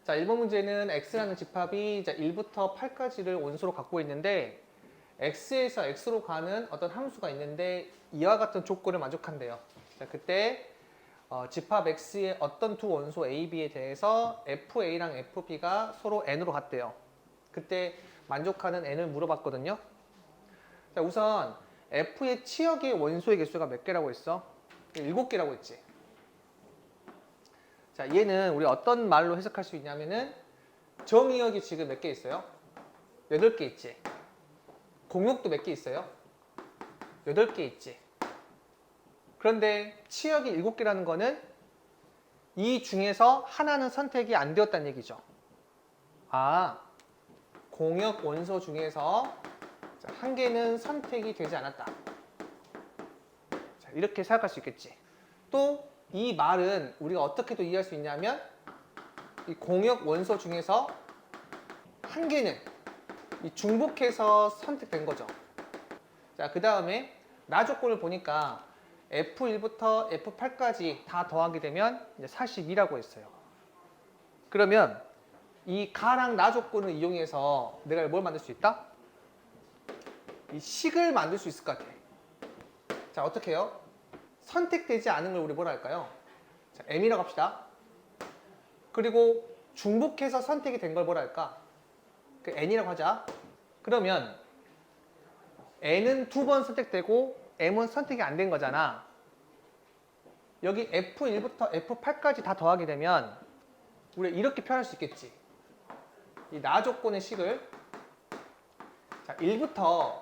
자, 1번 문제는 x라는 집합이 1부터 8까지를 원소로 갖고 있는데 x에서 x로 가는 어떤 함수가 있는데 이와 같은 조건을 만족한대요. 자, 그때 집합 x의 어떤 두 원소 a, b에 대해서 fa랑 fb가 서로 n으로 같대요. 그때 만족하는 n을 물어봤거든요. 자, 우선 f의 치역의 원소의 개수가 몇 개라고 했어? 7개라고 했지. 자, 얘는 우리 어떤 말로 해석할 수 있냐면은 정의역이 지금 몇 개 있어요? 8개 있지. 공역도 몇 개 있어요? 8개 있지. 그런데 치역이 7개라는 거는 이 중에서 하나는 선택이 안 되었다는 얘기죠. 아, 공역 원소 중에서 한 개는 선택이 되지 않았다. 자, 이렇게 생각할 수 있겠지. 또 이 말은 우리가 어떻게 또 이해할 수 있냐면 이 공역 원소 중에서 한 개는 이 중복해서 선택된 거죠. 자, 그 다음에 나 조건을 보니까 F1부터 F8까지 다 더하게 되면 이제 42라고 했어요. 그러면 이 가랑 나 조건을 이용해서 내가 뭘 만들 수 있다? 이 식을 만들 수 있을 것 같아. 자, 어떻게 해요? 선택되지 않은 걸 우리 뭐라 할까요? 자, M이라고 합시다. 그리고 중복해서 선택이 된 걸 뭐라 할까? 그 N이라고 하자. 그러면 N은 2번 선택되고 M은 선택이 안 된 거잖아. 여기 F1부터 F8까지 다 더하게 되면 우리가 이렇게 표현할 수 있겠지. 이 나 조건의 식을 자, 1부터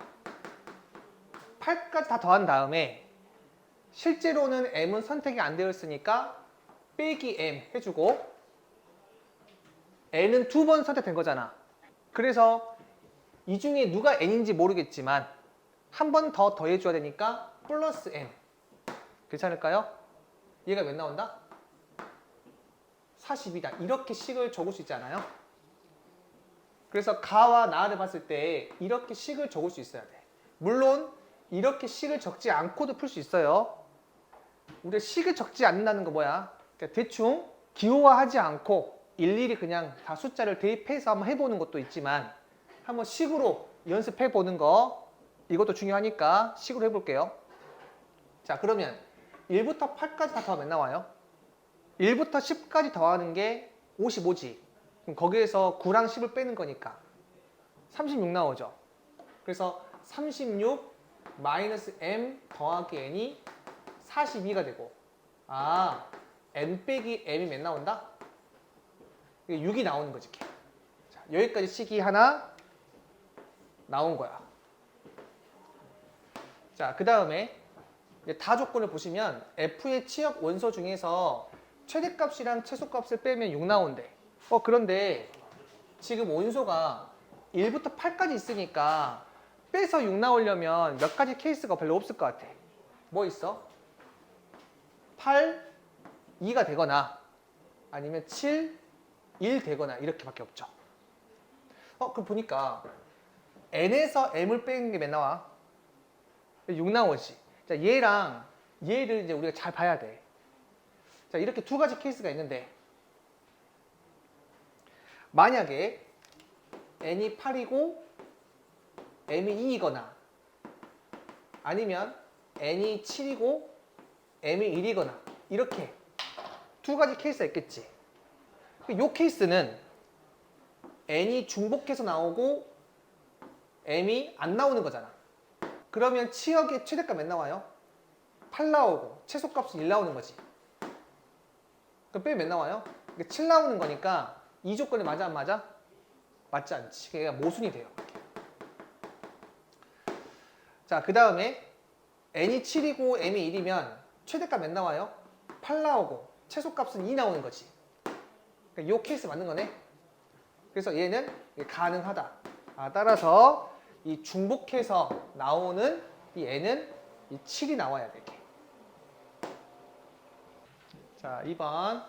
8까지 다 더한 다음에 실제로는 M은 선택이 안 되어 있으니까 빼기 M 해주고 N은 2번 선택된 거잖아. 그래서 이 중에 누가 N인지 모르겠지만 한 번 더 더해줘야 되니까 플러스 M. 괜찮을까요? 얘가 몇 나온다? 42다. 이렇게 식을 적을 수 있지 않아요? 그래서 가와 나를 봤을 때 이렇게 식을 적을 수 있어야 돼. 물론 이렇게 식을 적지 않고도 풀 수 있어요. 우리가 식을 적지 않는다는 거 뭐야? 그러니까 대충 기호화하지 않고 일일이 그냥 다 숫자를 대입해서 한번 해보는 것도 있지만 한번 식으로 연습해보는 거 이것도 중요하니까 식으로 해볼게요. 자, 그러면 1부터 8까지 다 더하면 나와요? 1부터 10까지 더하는 게 55지. 그럼 거기에서 9랑 10을 빼는 거니까 36 나오죠. 그래서 36 마이너스 m 더하기 n이 42가 되고 n 빼기 m이 몇 나온다? 6이 나오는 거지. 자, 여기까지 식이 하나 나온 거야. 자, 그 다음에 다 조건을 보시면 f의 치역 원소 중에서 최대값이랑 최소값을 빼면 6 나온대. 그런데 지금 원소가 1부터 8까지 있으니까 빼서 6 나오려면 몇 가지 케이스가 별로 없을 것 같아. 뭐 있어? 8, 2가 되거나 아니면 7, 1 되거나 이렇게밖에 없죠. 그럼 보니까 n에서 m을 빼는 게 몇 나와? 6 나오지. 자, 얘랑 얘를 이제 우리가 잘 봐야 돼. 자, 이렇게 두 가지 케이스가 있는데 만약에 n이 8이고 m이 2이거나 아니면 n이 7이고 m이 1이거나 이렇게 두 가지 케이스가 있겠지. 이 케이스는 n이 중복해서 나오고 m이 안 나오는 거잖아. 그러면 치역의 최대값 몇 나와요? 8 나오고 최소값은 1 나오는 거지. 그럼 빼면 몇 나와요? 7 나오는 거니까 이 조건이 맞아 안 맞아? 맞지 않지. 그러니까 모순이 돼요. 자, 그 다음에 n이 7이고 m이 1이면 최대값 몇 나와요? 8 나오고 최소값은 2 나오는 거지. 그러니까 이 케이스 맞는 거네. 그래서 얘는 가능하다. 따라서 이 중복해서 나오는 이 n은 이 7이 나와야 돼. 자, 2번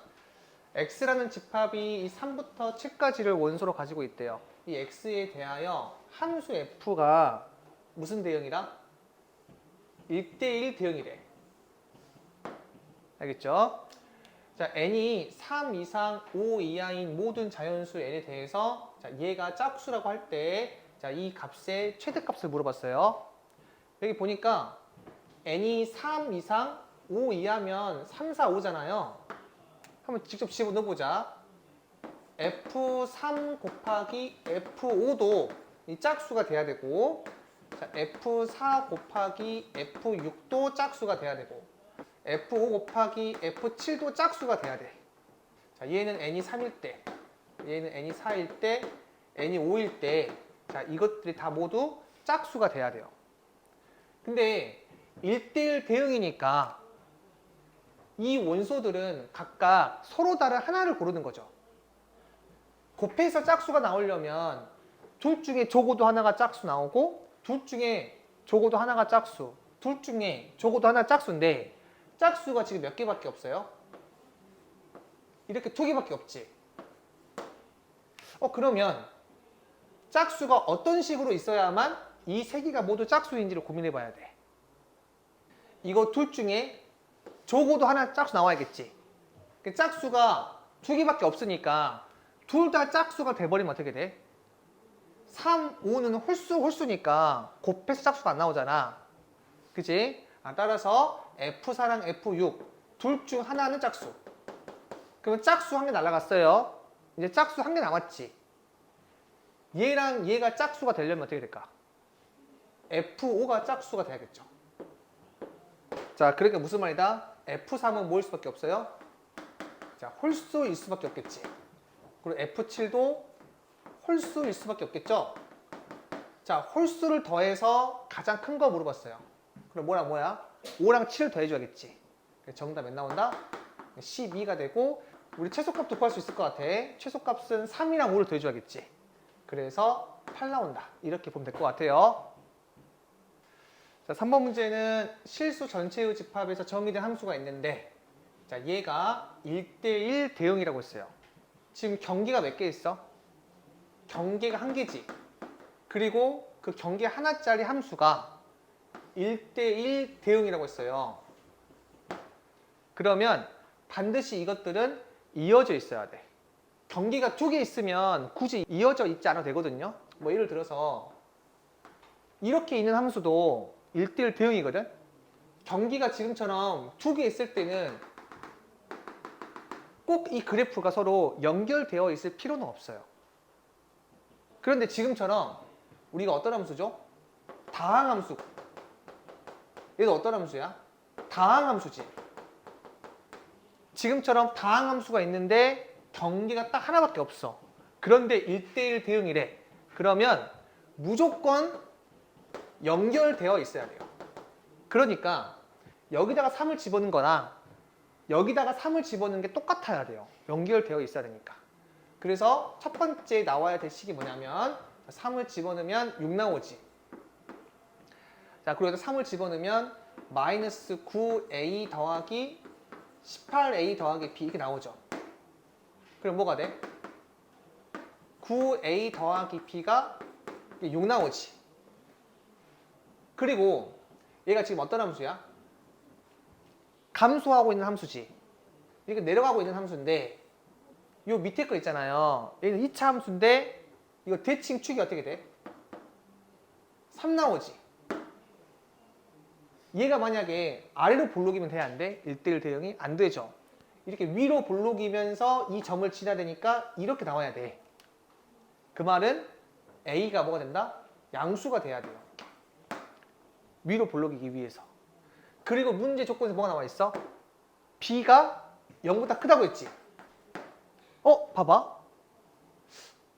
x라는 집합이 이 3부터 7까지를 원소로 가지고 있대요. 이 x에 대하여 함수 f가 무슨 대형이라? 1대1 대형이래. 알겠죠? 자, n이 3 이상 5 이하인 모든 자연수 n에 대해서 자, 얘가 짝수라고 할 때 자, 이 값의 최대값을 물어봤어요. 여기 보니까 n이 3 이상 5 이하면 3, 4, 5잖아요. 한번 직접 집어넣어보자. F3 곱하기 F5도 이 짝수가 돼야 되고, 자, F4 곱하기 F6도 짝수가 돼야 되고, F5 곱하기 F7도 짝수가 돼야 돼. 자, 얘는 n이 3일 때, 얘는 n이 4일 때, n이 5일 때, 자, 이것들이 다 모두 짝수가 돼야 돼요. 근데 1대1 대응이니까 이 원소들은 각각 서로 다른 하나를 고르는 거죠. 곱해서 짝수가 나오려면 둘 중에 적어도 하나가 짝수 나오고 둘 중에 적어도 하나가 짝수, 둘 중에 적어도 하나 짝수인데 짝수가 지금 몇 개밖에 없어요? 이렇게 2개밖에 없지. 그러면 짝수가 어떤 식으로 있어야만 이 3개가 모두 짝수인지를 고민해 봐야 돼. 이거 둘 중에 적어도 하나 짝수 나와야겠지. 짝수가 2개밖에 없으니까 둘 다 짝수가 돼버리면 어떻게 돼? 3, 5는 홀수니까 곱해서 짝수가 안 나오잖아. 그치? 따라서 F4랑 F6 둘 중 하나는 짝수. 그러면 짝수 한 개 날라갔어요. 이제 짝수 한 개 남았지. 얘랑 얘가 짝수가 되려면 어떻게 될까? F5가 짝수가 돼야겠죠. 자, 그러니까 무슨 말이다? F3은 뭐일 수밖에 없어요? 자, 홀수일 수밖에 없겠지. 그리고 F7도 홀수일 수밖에 없겠죠. 자, 홀수를 더해서 가장 큰 거 물어봤어요. 그럼 뭐야? 5랑 7을 더해줘야겠지. 정답 몇 나온다? 12가 되고 우리 최소값도 구할 수 있을 것 같아. 최소값은 3이랑 5를 더해줘야겠지. 그래서 8 나온다. 이렇게 보면 될 것 같아요. 자, 3번 문제는 실수 전체의 집합에서 정의된 함수가 있는데 자, 얘가 1대1 대응이라고 했어요. 지금 경계가 몇 개 있어? 경계가 1개지. 그리고 그 경계 하나짜리 함수가 1대1 대응이라고 했어요. 그러면 반드시 이것들은 이어져 있어야 돼. 경계가 2개 있으면 굳이 이어져 있지 않아도 되거든요. 뭐 예를 들어서 이렇게 있는 함수도 1대1 대응이거든. 경계가 지금처럼 2개 있을 때는 꼭 이 그래프가 서로 연결되어 있을 필요는 없어요. 그런데 지금처럼 우리가 어떤 함수죠? 다항함수. 얘도 어떤 함수야? 다항함수지. 지금처럼 다항함수가 있는데 경계가 딱 하나밖에 없어. 그런데 1대1 대응이래. 그러면 무조건 연결되어 있어야 돼요. 그러니까 여기다가 3을 집어넣는 거나 여기다가 3을 집어넣는 게 똑같아야 돼요. 연결되어 있어야 되니까. 그래서 첫 번째 나와야 될 식이 뭐냐면 3을 집어넣으면 6 나오지. 자, 그리고 여기다 3을 집어넣으면 마이너스 9a 더하기 18a 더하기 b 이렇게 나오죠. 그럼 뭐가 돼? 9a 더하기 b가 6 나오지. 그리고 얘가 지금 어떤 함수야? 감소하고 있는 함수지. 이렇게 내려가고 있는 함수인데 요 밑에 거 있잖아요. 얘는 2차 함수인데 이거 대칭 축이 어떻게 돼? 3 나오지. 얘가 만약에 아래로 볼록이면 돼? 안 돼? 1대1 대응이? 안 되죠. 이렇게 위로 볼록이면서 이 점을 지나야 되니까 이렇게 나와야 돼. 그 말은 A가 뭐가 된다? 양수가 돼야 돼요. 위로 볼록이기 위해서. 그리고 문제 조건에서 뭐가 나와 있어? B가 0보다 크다고 했지. 봐봐.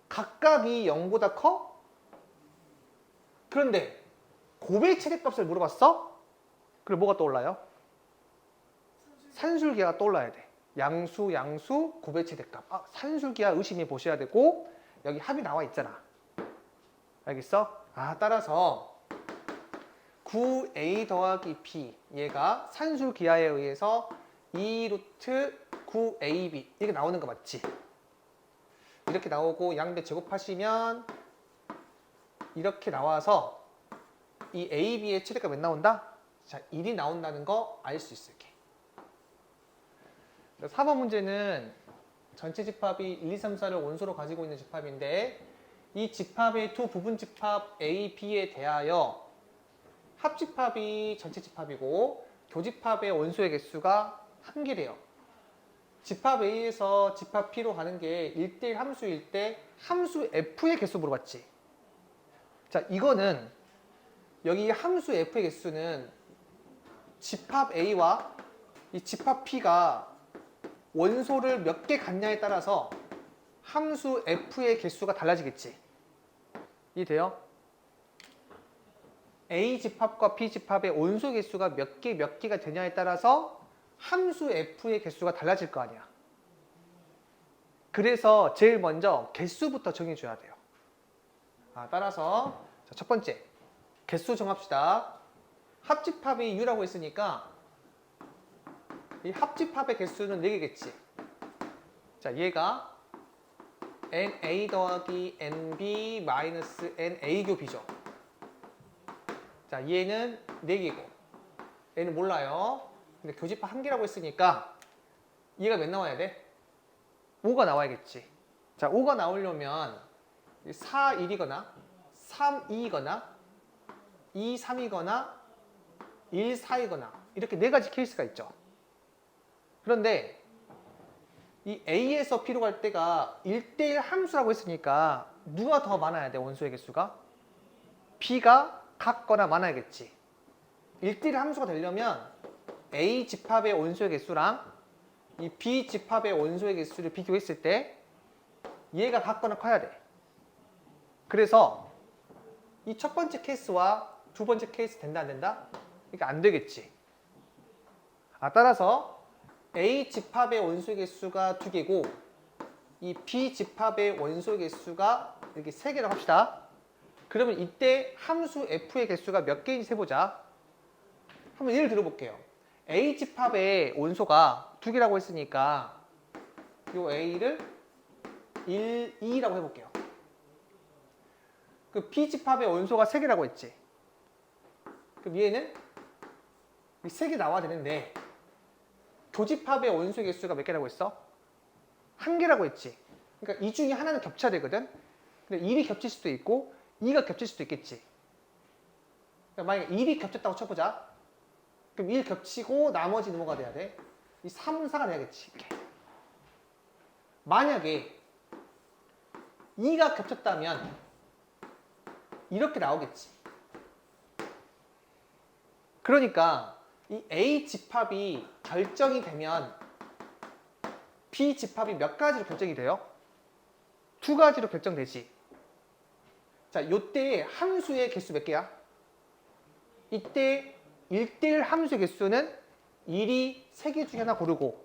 각각이 0보다 커? 그런데 곱의 최대값을 물어봤어? 그럼 뭐가 떠올라요? 산술기하가 떠올라야 돼. 양수, 곱의 최대값. 산술기하 의심해 보셔야 되고 여기 합이 나와 있잖아. 알겠어? 따라서 9a 더하기 b 얘가 산술기하에 의해서 2루트 9ab 이렇게 나오는 거 맞지? 이렇게 나오고 양대 제곱하시면 이렇게 나와서 이 ab의 최대값 몇 나온다? 자, 1이 나온다는 거 알 수 있을게. 4번 문제는 전체 집합이 1, 2, 3, 4를 원소로 가지고 있는 집합인데 이 집합의 두 부분 집합 A, B에 대하여 합집합이 전체 집합이고 교집합의 원소의 개수가 1개래요. 집합 A에서 집합 B로 가는 게 1대1 함수일 때 함수 F의 개수 물어봤지. 자, 이거는 여기 함수 F의 개수는 집합 A와 이 집합 P가 원소를 몇 개 갖냐에 따라서 함수 F의 개수가 달라지겠지. 이해돼요? A 집합과 B 집합의 원소 개수가 몇 개가 되냐에 따라서 함수 F의 개수가 달라질 거 아니야. 그래서 제일 먼저 개수부터 정해줘야 돼요. 따라서 첫 번째 개수 정합시다. 합집합이 U라고 했으니까 이 합집합의 개수는 4개겠지. 자, 얘가 NA 더하기 NB 마이너스 NA 교 B죠. 자, 얘는 4개고 얘는 몰라요. 근데 교집합 1개라고 했으니까 얘가 몇 나와야 돼? 5가 나와야겠지. 자, 5가 나오려면 4, 1이거나 3, 2이거나 2, 3이거나 1, 4이거나 이렇게 4가지 케이스가 있죠. 그런데 이 A에서 B로 갈 때가 1대1 함수라고 했으니까 누가 더 많아야 돼? 원소의 개수가? B가 같거나 많아야겠지. 1대1 함수가 되려면 A 집합의 원소의 개수랑 이 B 집합의 원소의 개수를 비교했을 때 얘가 같거나 커야 돼. 그래서 이 첫 번째 케이스와 두 번째 케이스 된다 안 된다? 이게 안 되겠지. 따라서 A 집합의 원소의 개수가 2개고 이 B 집합의 원소의 개수가 이렇게 3개라고 합시다. 그러면 이때 함수 F의 개수가 몇 개인지 세보자. 한번 예를 들어볼게요. A 집합의 원소가 2개라고 했으니까 이 A를 1, 2라고 해볼게요. 그 B 집합의 원소가 3개라고 했지. 그럼 얘는 3개 나와야 되는데 교집합의 원소의 개수가 몇 개라고 했어? 1개라고 했지. 그러니까 이 중에 하나는 겹쳐야 되거든. 근데 1이 겹칠 수도 있고 2가 겹칠 수도 있겠지. 그러니까 만약에 1이 겹쳤다고 쳐보자. 그럼 1 겹치고 나머지는 뭐가 돼야 돼? 이 3, 4가 돼야겠지. 이렇게. 만약에 2가 겹쳤다면 이렇게 나오겠지. 그러니까 이 A 집합이 결정이 되면 B 집합이 몇 가지로 결정이 돼요? 2가지로 결정되지. 자, 요때 함수의 개수 몇 개야? 이때 1대1 함수의 개수는 1이 3개 중에 하나 고르고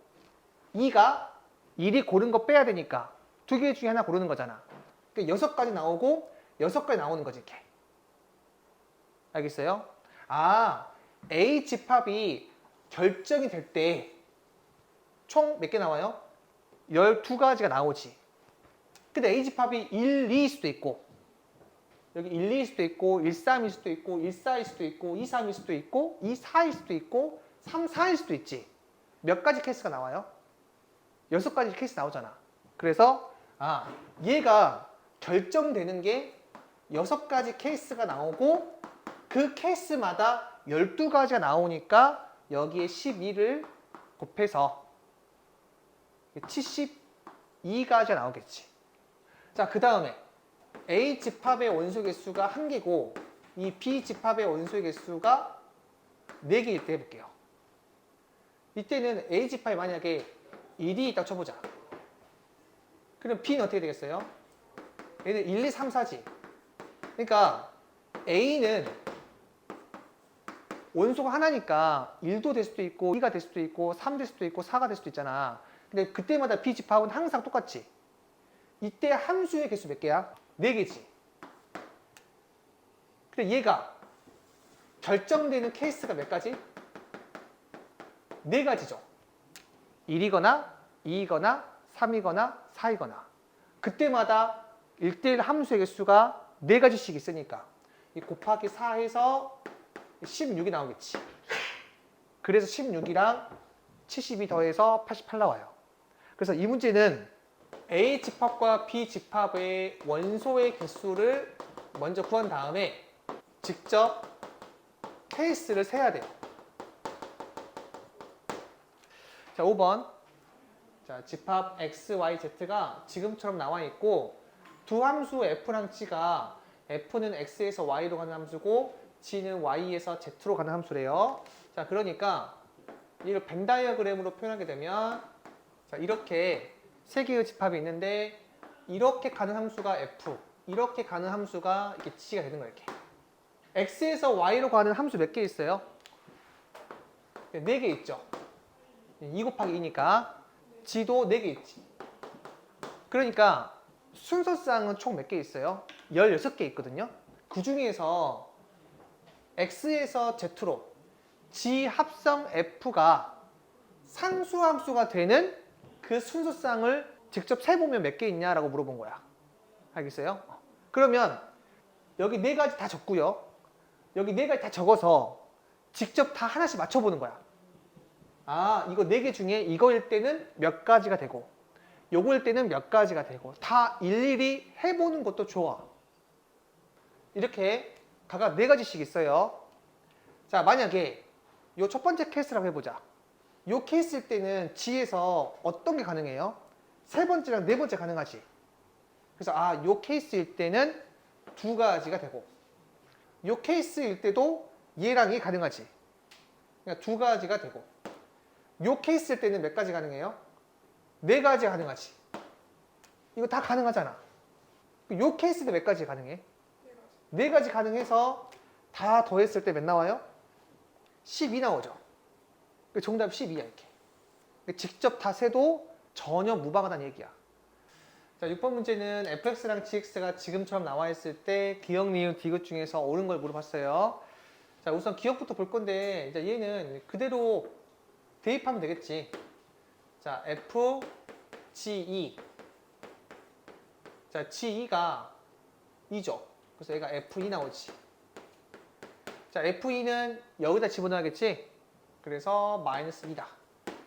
2가 1이 고른 거 빼야 되니까 2개 중에 하나 고르는 거잖아. 그러니까 6가지 나오고 6가지 나오는 거지. 이렇게. 알겠어요? A 집합이 결정이 될 때 총 몇 개 나와요? 12가지가 나오지. 근데 A 집합이 1, 2일 수도 있고 여기 1, 2일 수도 있고 1, 3일 수도 있고 1, 4일 수도 있고 2, 3일 수도 있고 2, 4일 수도 있고 3, 4일 수도 있지. 몇 가지 케이스가 나와요? 6가지 케이스 나오잖아. 그래서 얘가 결정되는 게 6가지 케이스가 나오고 그 케이스마다 12가지가 나오니까 여기에 12를 곱해서 72가지가 나오겠지. 자, 그 다음에 A 집합의 원소 개수가 1개고 이 B 집합의 원소 개수가 4개일 때 해볼게요. 이때는 A 집합이 만약에 1이 있다고 쳐보자. 그럼 B는 어떻게 되겠어요? 얘는 1, 2, 3, 4지. 그러니까 A는 원소가 하나니까 1도 될 수도 있고 2가 될 수도 있고 3 될 수도 있고 4가 될 수도 있잖아. 근데 그때마다 B 집합은 항상 똑같지. 이때 함수의 개수 몇 개야? 4개지. 근데 얘가 결정되는 케이스가 몇 가지? 4가지죠. 1이거나 2이거나 3이거나 4이거나 그때마다 1대1 함수의 개수가 4가지씩 있으니까 이 곱하기 4해서 16이 나오겠지. 그래서 16이랑 72 더해서 88 나와요. 그래서 이 문제는 A 집합과 B 집합의 원소의 개수를 먼저 구한 다음에 직접 케이스를 세야 돼요. 자, 5번. 자, 집합 x, y, z가 지금처럼 나와 있고 두 함수 f랑 g가 f는 x에서 y로 가는 함수고 g는 y에서 z로 가는 함수래요. 자, 그러니까 이걸 벤 다이어그램으로 표현하게 되면 자, 이렇게 세 개의 집합이 있는데 이렇게 가는 함수가 f, 이렇게 가는 함수가 이렇게 g가 되는 거예요. 이렇게. x에서 y로 가는 함수 몇 개 있어요? 4개 있죠. 2 곱하기 2니까 g도 4개 있지. 그러니까 순서쌍은 총 몇 개 있어요? 16개 있거든요. 그 중에서 x에서 z로 g 합성 f가 상수함수가 되는 그 순서쌍을 직접 세보면 몇 개 있냐라고 물어본 거야. 알겠어요? 그러면 여기 4가지 다 적고요. 여기 4가지 다 적어서 직접 다 하나씩 맞춰보는 거야. 아, 이거 4개 중에 이거일 때는 몇 가지가 되고 요거일 때는 몇 가지가 되고 다 일일이 해보는 것도 좋아. 이렇게 각각 4가지씩 있어요. 자, 만약에 요 첫 번째 케이스라고 해보자. 요 케이스일 때는 G에서 어떤 게 가능해요? 세 번째랑 네 번째 가능하지. 그래서 아, 요 케이스일 때는 2가지가 되고 요 케이스일 때도 얘랑 얘 가능하지. 그러니까 2가지가 되고 요 케이스일 때는 몇 가지 가능해요? 4가지 가능하지. 이거 다 가능하잖아. 요 케이스도 몇 가지 가능해? 4가지 가능해서 다 더했을 때 몇 나와요? 12 나오죠. 정답 12야 이렇게. 직접 다 세도 전혀 무방하다는 얘기야. 자, 6번 문제는 fx랑 gx가 지금처럼 나와 있을 때 기억, 니은, 디귿 중에서 옳은 걸 물어봤어요. 자, 우선 기억부터 볼 건데 이제 얘는 그대로 대입하면 되겠지. 자, f, ge. 자, ge가 2죠. 그래서 얘가 fe 나오지. 자, fe 는 여기다 집어넣어야겠지. 그래서 마이너스 2다.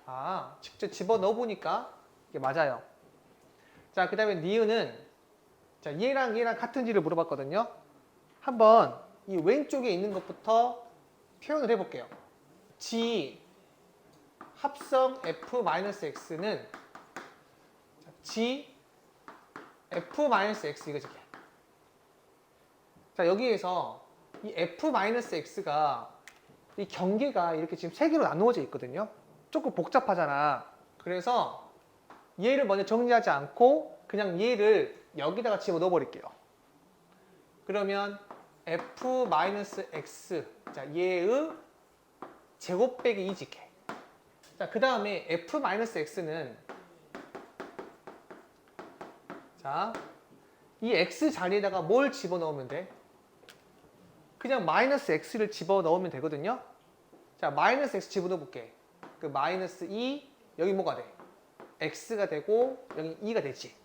아, 직접 집어넣어 보니까 이게 맞아요. 자, 그 다음에 니은은 자, 얘랑 얘랑 같은지를 물어봤거든요. 한번 이 왼쪽에 있는 것부터 표현을 해볼게요. g 합성 f-x는 g f-x 이거지. 자, 여기에서 이 f-x가 이 경계가 이렇게 지금 3개로 나누어져 있거든요. 조금 복잡하잖아. 그래서 얘를 먼저 정리하지 않고 그냥 얘를 여기다가 집어넣어 버릴게요. 그러면 f-x 자, 얘의 제곱 빼기 2지. 자, 그 다음에 f-x는 자, 이 x 자리에다가 뭘 집어넣으면 돼? 그냥 마이너스 x를 집어넣으면 되거든요. 자, 마이너스 x 집어넣어 볼게. 그 마이너스 2 여기 뭐가 돼? x가 되고 여기 2가 되지.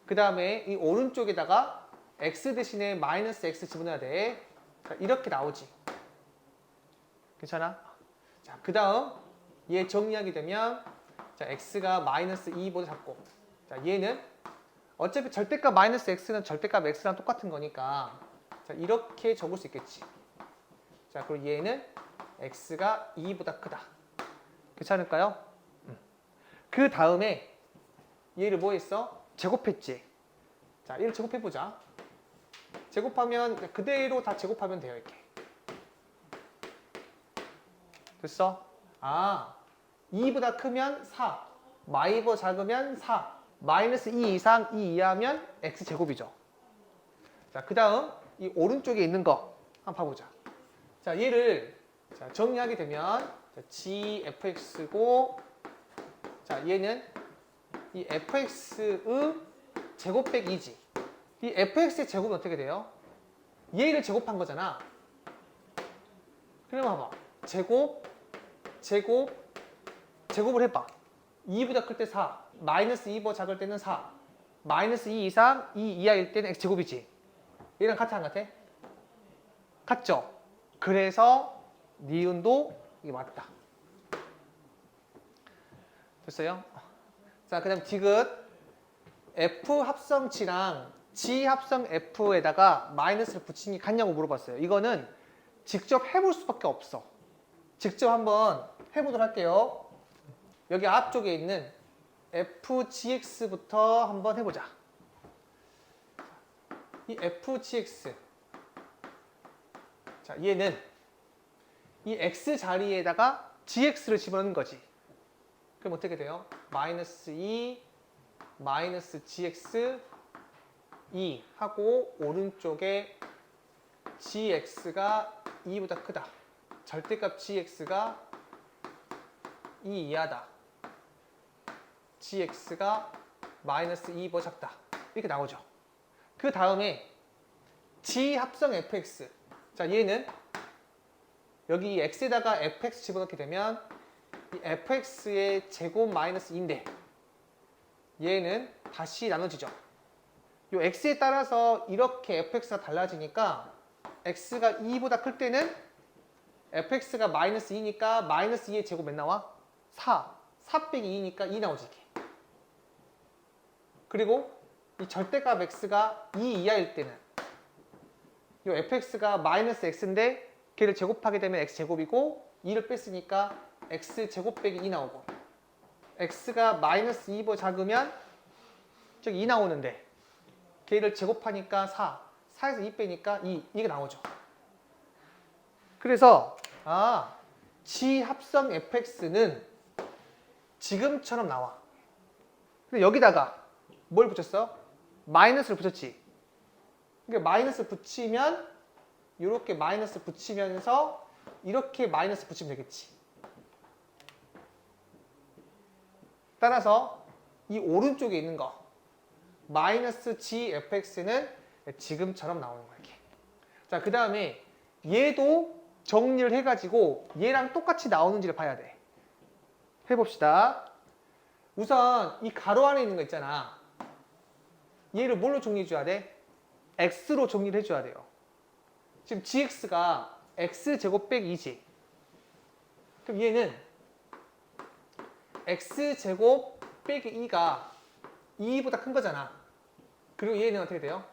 그 다음에 이 오른쪽에다가 x 대신에 마이너스 x 집어넣어야 돼. 자, 이렇게 나오지. 괜찮아? 자, 그 다음 얘 정리하게 되면 자, x가 마이너스 2보다 작고 자, 얘는 어차피 절대값 마이너스 x는 절대값 x랑 똑같은 거니까 자, 이렇게 적을 수 있겠지. 자, 그리고 얘는 x가 2보다 크다. 괜찮을까요? 그 다음에 얘를 뭐 했어? 제곱했지. 자, 얘를 제곱해보자. 제곱하면 그대로 다 제곱하면 돼요. 이렇게. 됐어? 아, 2보다 크면 4, 마이보다 작으면 4, 마이너스 2 이상 2 이하면 x제곱이죠. 자, 그 다음 이 오른쪽에 있는 거 한번 봐보자. 자, 얘를 자, 정리하게 되면 자, gfx고 자, 얘는 이 fx의 제곱 빼기 2지. 이 fx의 제곱은 어떻게 돼요? 얘를 제곱한 거잖아. 그럼 봐봐. 제곱을 해봐. 2보다 클 때 4, 마이너스 2보다 작을 때는 4, 마이너스 2 이상 2 이하일 때는 x제곱이지. 얘랑 같아 안 같아? 같죠? 그래서 니은도 이게 맞다. 됐어요? 자, 그 다음 디귿. F 합성 G랑 G 합성 F에다가 마이너스를 붙이는 게 같냐고 물어봤어요. 이거는 직접 해볼 수밖에 없어. 직접 한번 해보도록 할게요. 여기 앞쪽에 있는 FGX부터 한번 해보자. 이 FGX. 자, 얘는 이 X 자리에다가 GX를 집어넣는 거지. 그럼 어떻게 돼요? 마이너스 2, 마이너스 GX 2 하고 오른쪽에 GX가 2보다 크다. 절대값 GX가 2 이하다. GX가 마이너스 2보다 작다. 이렇게 나오죠. 그 다음에 G 합성 FX. 자, 얘는 여기 X에다가 FX 집어넣게 되면 이 FX의 제곱 마이너스 2인데 얘는 다시 나눠지죠. 이 X에 따라서 이렇게 FX가 달라지니까 X가 2보다 클 때는 FX가 마이너스 2니까 마이너스 2의 제곱 몇 나와? 4. 4 빼기 2니까 2 나오지. 그리고 이 절대값 X가 2 이하일 때는 이 FX가 마이너스 X인데 걔를 제곱하게 되면 X제곱이고 2를 뺐으니까 X제곱 빼기 2 나오고 X가 마이너스 2보다 작으면 저기 2 나오는데 걔를 제곱하니까 4, 4에서 2 빼니까 2, 이게 나오죠. 그래서 G 합성 fx는 지금처럼 나와. 근데 여기다가 뭘 붙였어? 마이너스를 붙였지. 그러니까 마이너스 붙이면 이렇게 마이너스 붙이면서 이렇게 마이너스 붙이면 되겠지. 따라서 이 오른쪽에 있는 거 마이너스 gfx는 지금처럼 나오는 거야. 이렇게. 자, 그 다음에 얘도 정리를 해가지고 얘랑 똑같이 나오는지를 봐야 돼. 해봅시다. 우선 이 가로 안에 있는 거 있잖아. 얘를 뭘로 정리해줘야 돼? x로 정리를 해줘야 돼요. 지금 gx가 x제곱 빼기 2지. 그럼 얘는 x제곱 빼기 2가 2보다 큰 거잖아. 그리고 얘는 어떻게 돼요?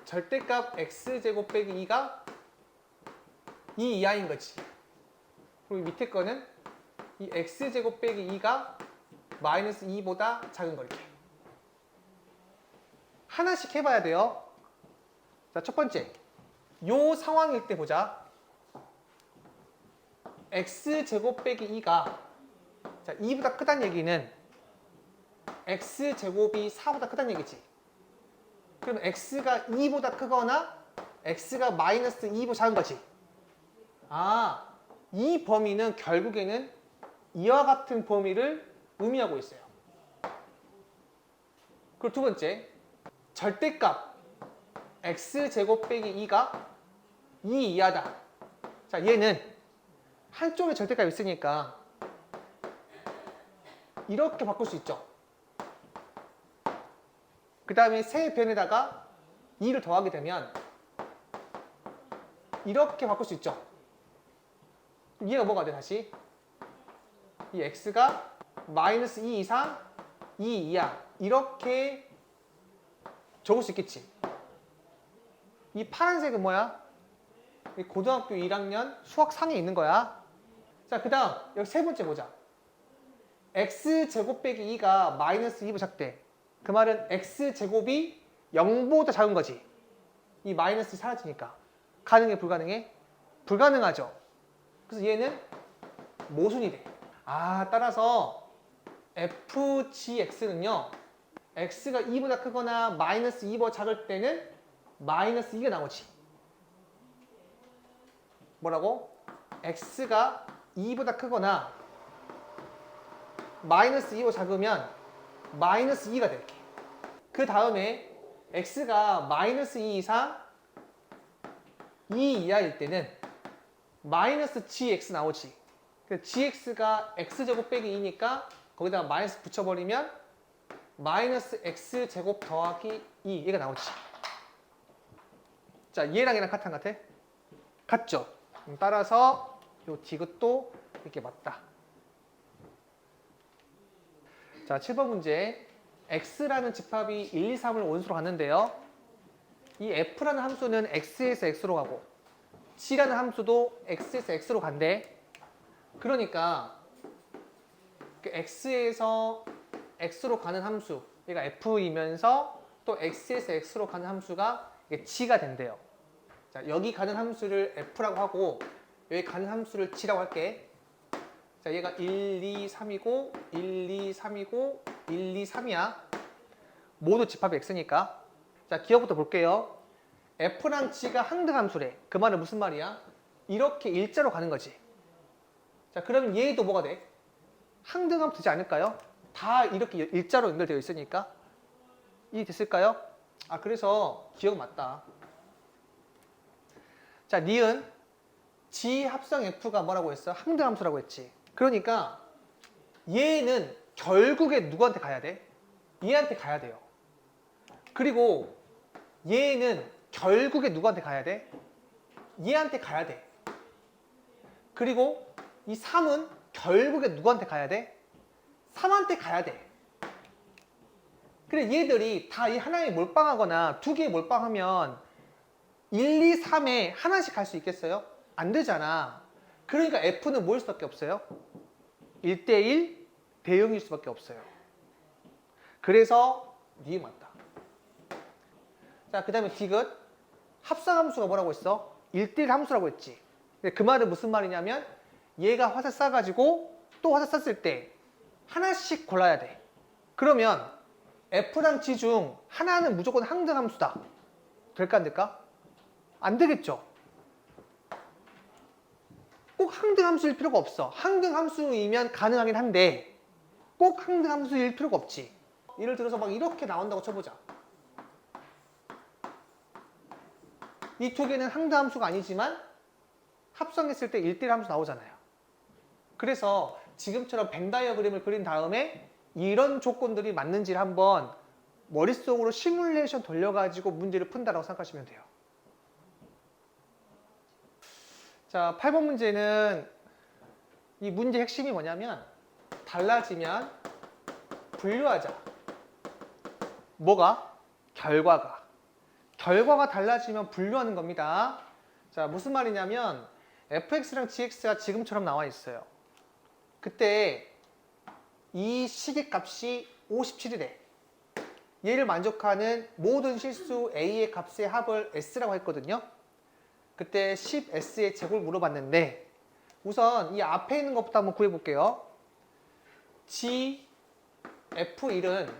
절대값 x제곱 빼기 2가 2 이하인 거지. 그리고 밑에 거는 이 x제곱 빼기 2가 마이너스 2보다 작은 거 이렇게. 하나씩 해봐야 돼요. 자, 첫 번째. 요 상황일 때 보자. x제곱 빼기 2가 자, 2보다 크다는 얘기는 x제곱이 4보다 크다는 얘기지. 그럼 x가 2보다 크거나 x가 마이너스 2보다 작은 거지. 이 범위는 결국에는 이와 같은 범위를 의미하고 있어요. 그리고 두 번째, 절대값 x제곱 빼기 2가 2 이하다. 자, 얘는 한쪽에 절대값이 있으니까 이렇게 바꿀 수 있죠. 그 다음에 세 변에다가 2를 더하게 되면 이렇게 바꿀 수 있죠. 얘가 뭐가 돼 다시? 이 x가 마이너스 2 이상 2 이하 이렇게 적을 수 있겠지. 이 파란색은 뭐야? 고등학교 1학년 수학 상에 있는 거야. 자, 그 다음 여기 세 번째 보자. x제곱 빼기 2가 마이너스 2보다 작대. 그 말은 x제곱이 0보다 작은 거지. 이 마이너스 사라지니까. 가능해 불가능해? 불가능하죠. 그래서 얘는 모순이 돼. 따라서 fgx는요. x가 2보다 크거나 마이너스 2보다 작을 때는 마이너스 2가 나오지. 뭐라고? x가 2보다 크거나 마이너스 2보다 작으면 마이너스 2가 돼. 그 다음에 x가 마이너스 2 이상 2 이하일 때는 마이너스 gx 나오지. gx가 x제곱 빼기 2니까 거기다가 마이너스 붙여버리면 마이너스 x제곱 더하기 2 얘가 나오지. 자, 얘랑 얘랑 같아 안 같아? 같죠? 따라서 요 디귿도 이렇게 맞다. 자, 7번 문제. x라는 집합이 1, 2, 3을 원수로 갔는데요. 이 f라는 함수는 x에서 x로 가고 g라는 함수도 x에서 x로 간대. 그러니까 x에서 x로 가는 함수, 얘가 f이면서 또 x에서 x로 가는 함수가 이게 g가 된대요. 자, 여기 가는 함수를 f라고 하고 여기 가는 함수를 g라고 할게. 자, 얘가 1, 2, 3이고 1, 2, 3이고 1, 2, 3이야. 모두 집합이 x니까. 자, 기억부터 볼게요. f랑 g가 항등함수래. 그 말은 무슨 말이야? 이렇게 일자로 가는 거지. 자, 그러면 얘도 뭐가 돼? 항등함수 되지 않을까요? 다 이렇게 일자로 연결되어 있으니까. 이해됐을까요? 아, 그래서 기억 맞다. 자, 니은 g 합성 f가 뭐라고 했어? 항등함수라고 했지. 그러니까 얘는 결국에 누구한테 가야 돼? 얘한테 가야 돼요. 그리고 얘는 결국에 누구한테 가야 돼? 얘한테 가야 돼. 그리고 이 3은 결국에 누구한테 가야 돼? 3한테 가야 돼. 그래, 얘들이 다 이 하나에 몰빵하거나 두 개에 몰빵하면 1, 2, 3에 하나씩 갈 수 있겠어요? 안 되잖아. 그러니까 F는 뭐일 수밖에 없어요? 1대1 대응일 수밖에 없어요. 그래서 니은 맞다. 자, 그 다음에 디귿. 합성함수가 뭐라고 했어? 1대1 함수라고 했지. 그 말은 무슨 말이냐면 얘가 화살 쏴가지고 또 화살 쐈을 때 하나씩 골라야 돼. 그러면 F랑 G 중 하나는 무조건 항등함수다. 될까 안 될까? 안 되겠죠. 꼭 항등함수일 필요가 없어. 항등함수이면 가능하긴 한데 꼭 항등함수일 필요가 없지. 예를 들어서 막 이렇게 나온다고 쳐보자. 이 두 개는 항등함수가 아니지만 합성했을 때 1대1 함수 나오잖아요. 그래서 지금처럼 벤 다이어그램을 그린 다음에 이런 조건들이 맞는지를 한번 머릿속으로 시뮬레이션 돌려가지고 문제를 푼다라고 생각하시면 돼요. 자, 8번 문제는 이 문제 핵심이 뭐냐면 달라지면 분류하자. 뭐가? 결과가. 결과가 달라지면 분류하는 겁니다. 자, 무슨 말이냐면 fx랑 gx가 지금처럼 나와 있어요. 그때 이 시계값이 57이래. 얘를 만족하는 모든 실수 a의 값의 합을 s라고 했거든요. 그때 10s의 제곱을 물어봤는데 우선 이 앞에 있는 것부터 한번 구해볼게요. g f1은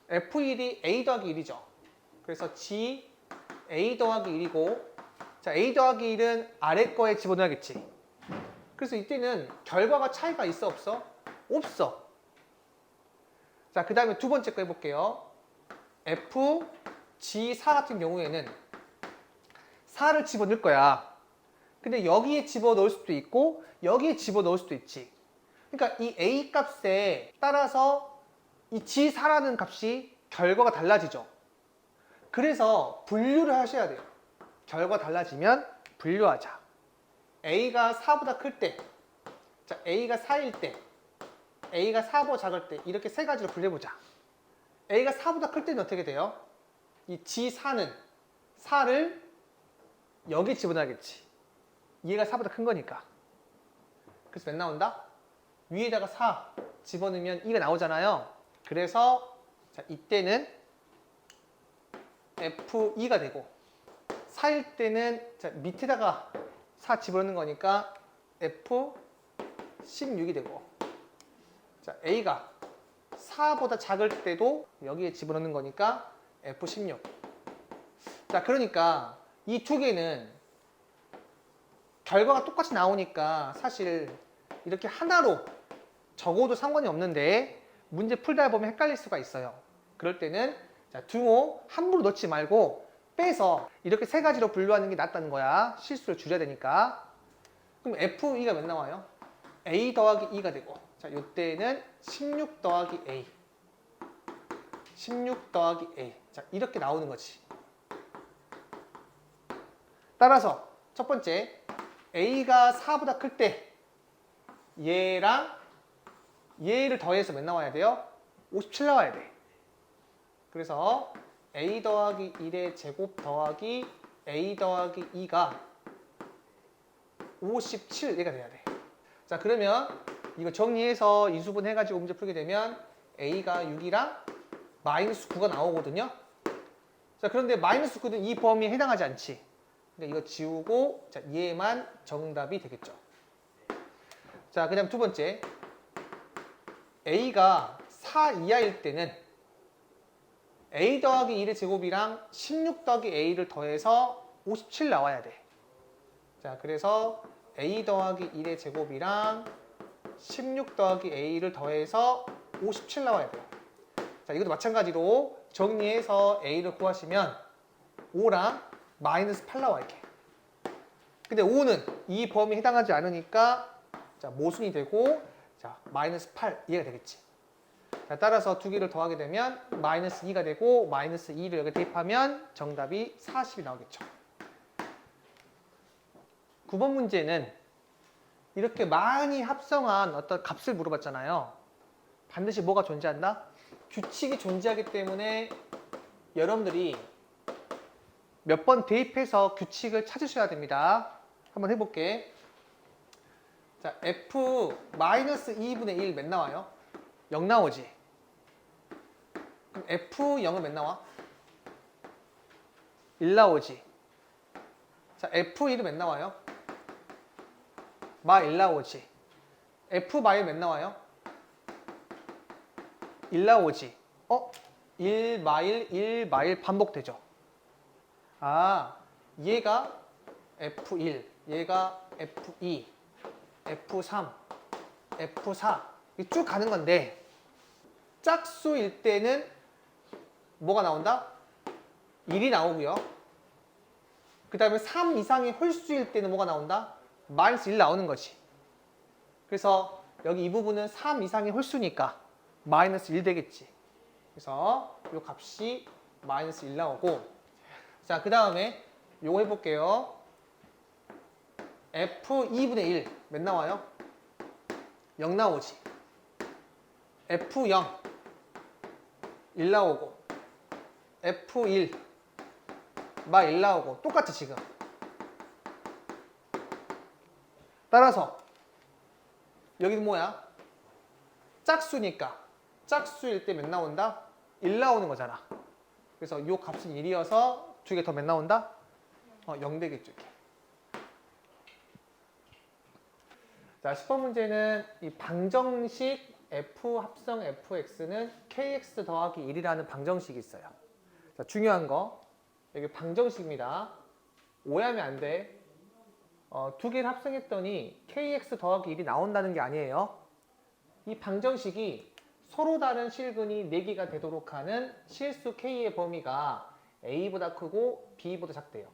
f1이 a 더하기 1이죠. 그래서 g a 더하기 1이고 자, a 더하기 1은 아래 거에 집어넣어야겠지. 그래서 이때는 결과가 차이가 있어 없어? 없어. 자, 그 다음에 두 번째 거 해볼게요. f g4 같은 경우에는 4를 집어넣을 거야. 근데 여기에 집어넣을 수도 있고 여기에 집어넣을 수도 있지. 그러니까 이 a 값에 따라서 이 g4라는 값이 결과가 달라지죠. 그래서 분류를 하셔야 돼요. 결과 달라지면 분류하자. a가 4보다 클 때, 자, a가 4일 때, a가 4보다 작을 때 이렇게 세 가지로 분류해보자. a가 4보다 클 때는 어떻게 돼요? 이 g4는 4를 여기 집어넣어야겠지. 얘가 4보다 큰 거니까. 그래서 몇 나온다? 위에다가 4 집어넣으면 2가 나오잖아요. 그래서 자, 이때는 F2가 되고 4일 때는 자, 밑에다가 4 집어넣는 거니까 F16이 되고 자, A가 4보다 작을 때도 여기에 집어넣는 거니까 F16. 자, 그러니까 이 두 개는 결과가 똑같이 나오니까 사실 이렇게 하나로 적어도 상관이 없는데 문제 풀다 보면 헷갈릴 수가 있어요. 그럴 때는 자, 등호 함부로 넣지 말고 빼서 이렇게 세 가지로 분류하는 게 낫다는 거야. 실수를 줄여야 되니까. 그럼 F2가 몇 나와요? A 더하기 2가 되고 자, 이때는 16 더하기 A 16 더하기 A 자, 이렇게 나오는 거지. 따라서 첫 번째 A가 4보다 클 때 얘랑 얘를 더해서 몇 나와야 돼요? 57 나와야 돼. 그래서 a 더하기 1의 제곱 더하기 a 더하기 2가 57 얘가 돼야 돼. 자, 그러면 이거 정리해서 인수분 해가지고 문제 풀게 되면 a가 6이랑 마이너스 9가 나오거든요. 자, 그런데 마이너스 9는 이 범위에 해당하지 않지. 그러니까 이거 지우고 자, 얘만 정답이 되겠죠. 자, 그다음 두 번째. a가 4 이하일 때는 a 더하기 1의 제곱이랑 16 더하기 a를 더해서 57 나와야 돼. 자, 그래서 a 더하기 1의 제곱이랑 16 더하기 a를 더해서 57 나와야 돼요. 자, 이것도 마찬가지로 정리해서 a를 구하시면 5랑 마이너스 8 나와 이렇게. 근데 5는 이 범위에 해당하지 않으니까 자, 모순이 되고 자, 마이너스 8 이해가 되겠지. 자, 따라서 두 개를 더하게 되면 마이너스 2가 되고 마이너스 2를 여기 대입하면 정답이 40이 나오겠죠. 9번 문제는 이렇게 많이 합성한 어떤 값을 물어봤잖아요. 반드시 뭐가 존재한다? 규칙이 존재하기 때문에 여러분들이 몇 번 대입해서 규칙을 찾으셔야 됩니다. 한번 해볼게. 자, f-2분의 1 몇 나와요? 0 나오지. 그럼 f0은 몇 나와? 1 나오지. 자, f1은 몇 나와요? 마1 나오지. f-1 몇 나와요? 1 나오지. 1 마일 1 마일 반복되죠. 아, 얘가 f1, 얘가 f2, f3, f4 쭉 가는 건데 짝수일 때는 뭐가 나온다? 1이 나오고요. 그 다음에 3 이상의 홀수일 때는 뭐가 나온다? 마이너스 1 나오는 거지. 그래서 여기 이 부분은 3 이상의 홀수니까 마이너스 1 되겠지. 그래서 이 값이 마이너스 1 나오고 자, 그 다음에 요거 해볼게요. f2분의 1 몇 나와요? 0 나오지. f0 1 나오고 f1 마 1 나오고 똑같지 지금. 따라서 여기는 뭐야? 짝수니까 짝수일 때 몇 나온다? 1 나오는 거잖아. 그래서 이 값은 1이어서 두 개 더 몇 나온다? 0 되겠죠. 이렇게. 자, 10번 문제는 이 방정식 f 합성 fx는 kx 더하기 1이라는 방정식이 있어요. 자, 중요한 거 여기 방정식입니다. 오해하면 안 돼. 두 개를 합성했더니 kx 더하기 1이 나온다는 게 아니에요. 이 방정식이 서로 다른 실근이 4개가 되도록 하는 실수 k의 범위가 a보다 크고 b보다 작대요.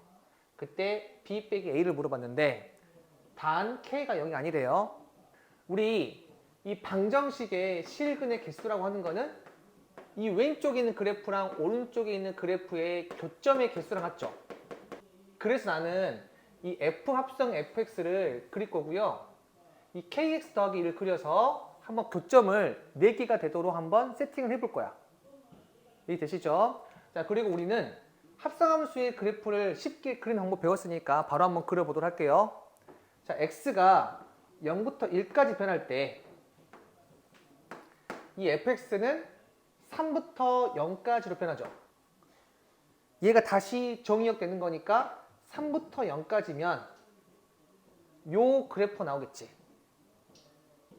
그때 b 빼기 a를 물어봤는데 단 k가 0이 아니래요. 우리 이 방정식의 실근의 개수라고 하는 거는 이 왼쪽에 있는 그래프랑 오른쪽에 있는 그래프의 교점의 개수랑 같죠. 그래서 나는 이 f 합성 fx를 그릴 거고요. 이 kx 더하기 1을 그려서 한번 교점을 4개가 되도록 한번 세팅을 해볼 거야. 이해되시죠? 자, 그리고 우리는 합성함수의 그래프를 쉽게 그리는 방법 배웠으니까 바로 한번 그려보도록 할게요. 자, x가 0부터 1까지 변할 때 이 fx는 3부터 0까지로 변하죠. 얘가 다시 정의역 되는 거니까 3부터 0까지면 요 그래프 나오겠지.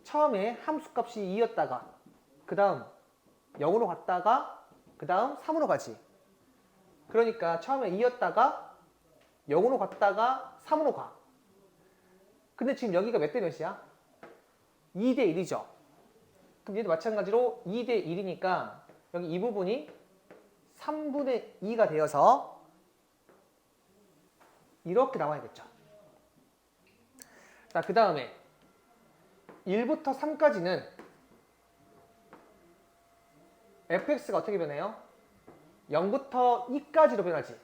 처음에 함수값이 2였다가 그 다음 0으로 갔다가 그 다음 3으로 가지. 그러니까 처음에 2였다가 0으로 갔다가 3으로 가. 근데 지금 여기가 몇 대 몇이야? 2대 1이죠. 그럼 얘도 마찬가지로 2대 1이니까 여기 이 부분이 3분의 2가 되어서 이렇게 나와야겠죠. 자, 그 다음에 1부터 3까지는 fx가 어떻게 변해요? 0부터 2까지로 변하지.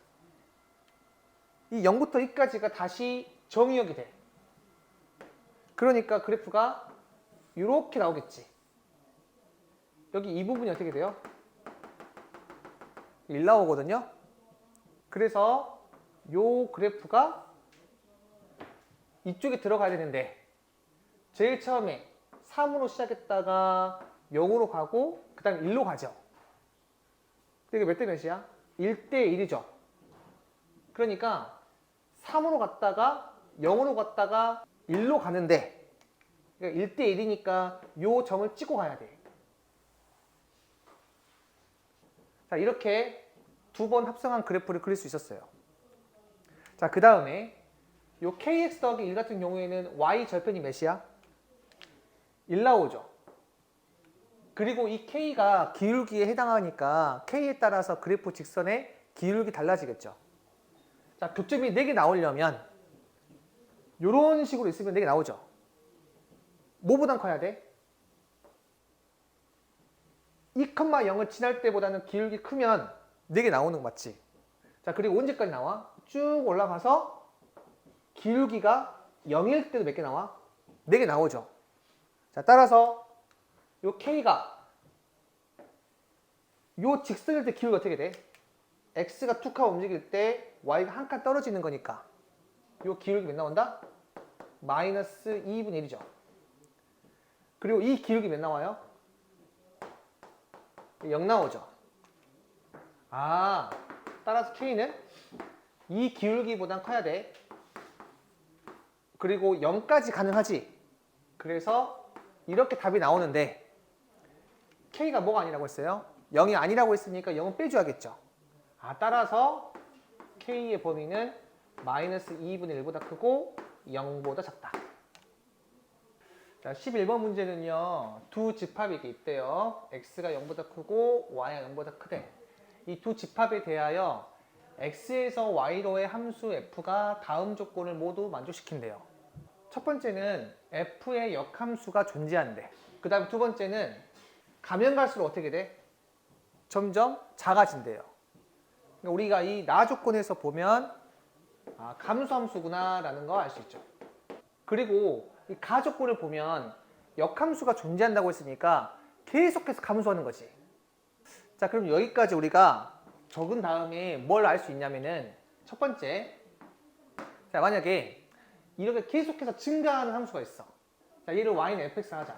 이 0부터 2까지가 다시 정의역이 돼. 그러니까 그래프가 이렇게 나오겠지. 여기 이 부분이 어떻게 돼요? 1 나오거든요. 그래서 요 그래프가 이쪽에 들어가야 되는데 제일 처음에 3으로 시작했다가 0으로 가고 그 다음에 1로 가죠. 이게 몇 대 몇이야? 1대 1이죠. 그러니까 3으로 갔다가 0으로 갔다가 1로 가는데 그러니까 1대 1이니까 요 점을 찍고 가야 돼. 자, 이렇게 두 번 합성한 그래프를 그릴 수 있었어요. 자, 그 다음에 요 kx 더하기 1 같은 경우에는 y 절편이 몇이야? 1 나오죠. 그리고 이 k가 기울기에 해당하니까 k에 따라서 그래프 직선의 기울기 달라지겠죠. 자, 교점이 4개 나오려면 이런 식으로 있으면 4개 나오죠. 뭐보단 커야 돼? 2,0을 지날 때보다는 기울기 크면 4개 나오는 거 맞지? 자, 그리고 언제까지 나와? 쭉 올라가서 기울기가 0일 때도 몇 개 나와? 4개 나오죠. 자, 따라서 요 K가 요 직선일 때 기울기가 어떻게 돼? X가 툭 하고 움직일 때 Y가 한 칸 떨어지는 거니까 요 기울기 몇 나온다? 마이너스 2분의 1이죠. 그리고 이 기울기 몇 나와요? 0 나오죠. 아, 따라서 K는 이 기울기보단 커야 돼. 그리고 0까지 가능하지. 그래서 이렇게 답이 나오는데 K가 뭐가 아니라고 했어요? 0이 아니라고 했으니까 0은 빼줘야겠죠. 아, 따라서 K의 범위는 마이너스 2분의 1보다 크고 0보다 작다. 자, 11번 문제는요. 두 집합이 있대요. X가 0보다 크고 Y가 0보다 크대. 이 두 집합에 대하여 X에서 Y로의 함수 F가 다음 조건을 모두 만족시킨대요. 첫 번째는 F의 역함수가 존재한대. 그 다음에 두 번째는 가면 갈수록 어떻게 돼? 점점 작아진대요. 그러니까 우리가 이 나 조건에서 보면 아, 감수함수구나 라는 거 알 수 있죠. 그리고 이 가 조건을 보면 역함수가 존재한다고 했으니까 계속해서 감소하는 거지. 자, 그럼 여기까지 우리가 적은 다음에 뭘 알 수 있냐면은 첫 번째, 자, 만약에 이렇게 계속해서 증가하는 함수가 있어. 자, 얘를 y는 fx 하자.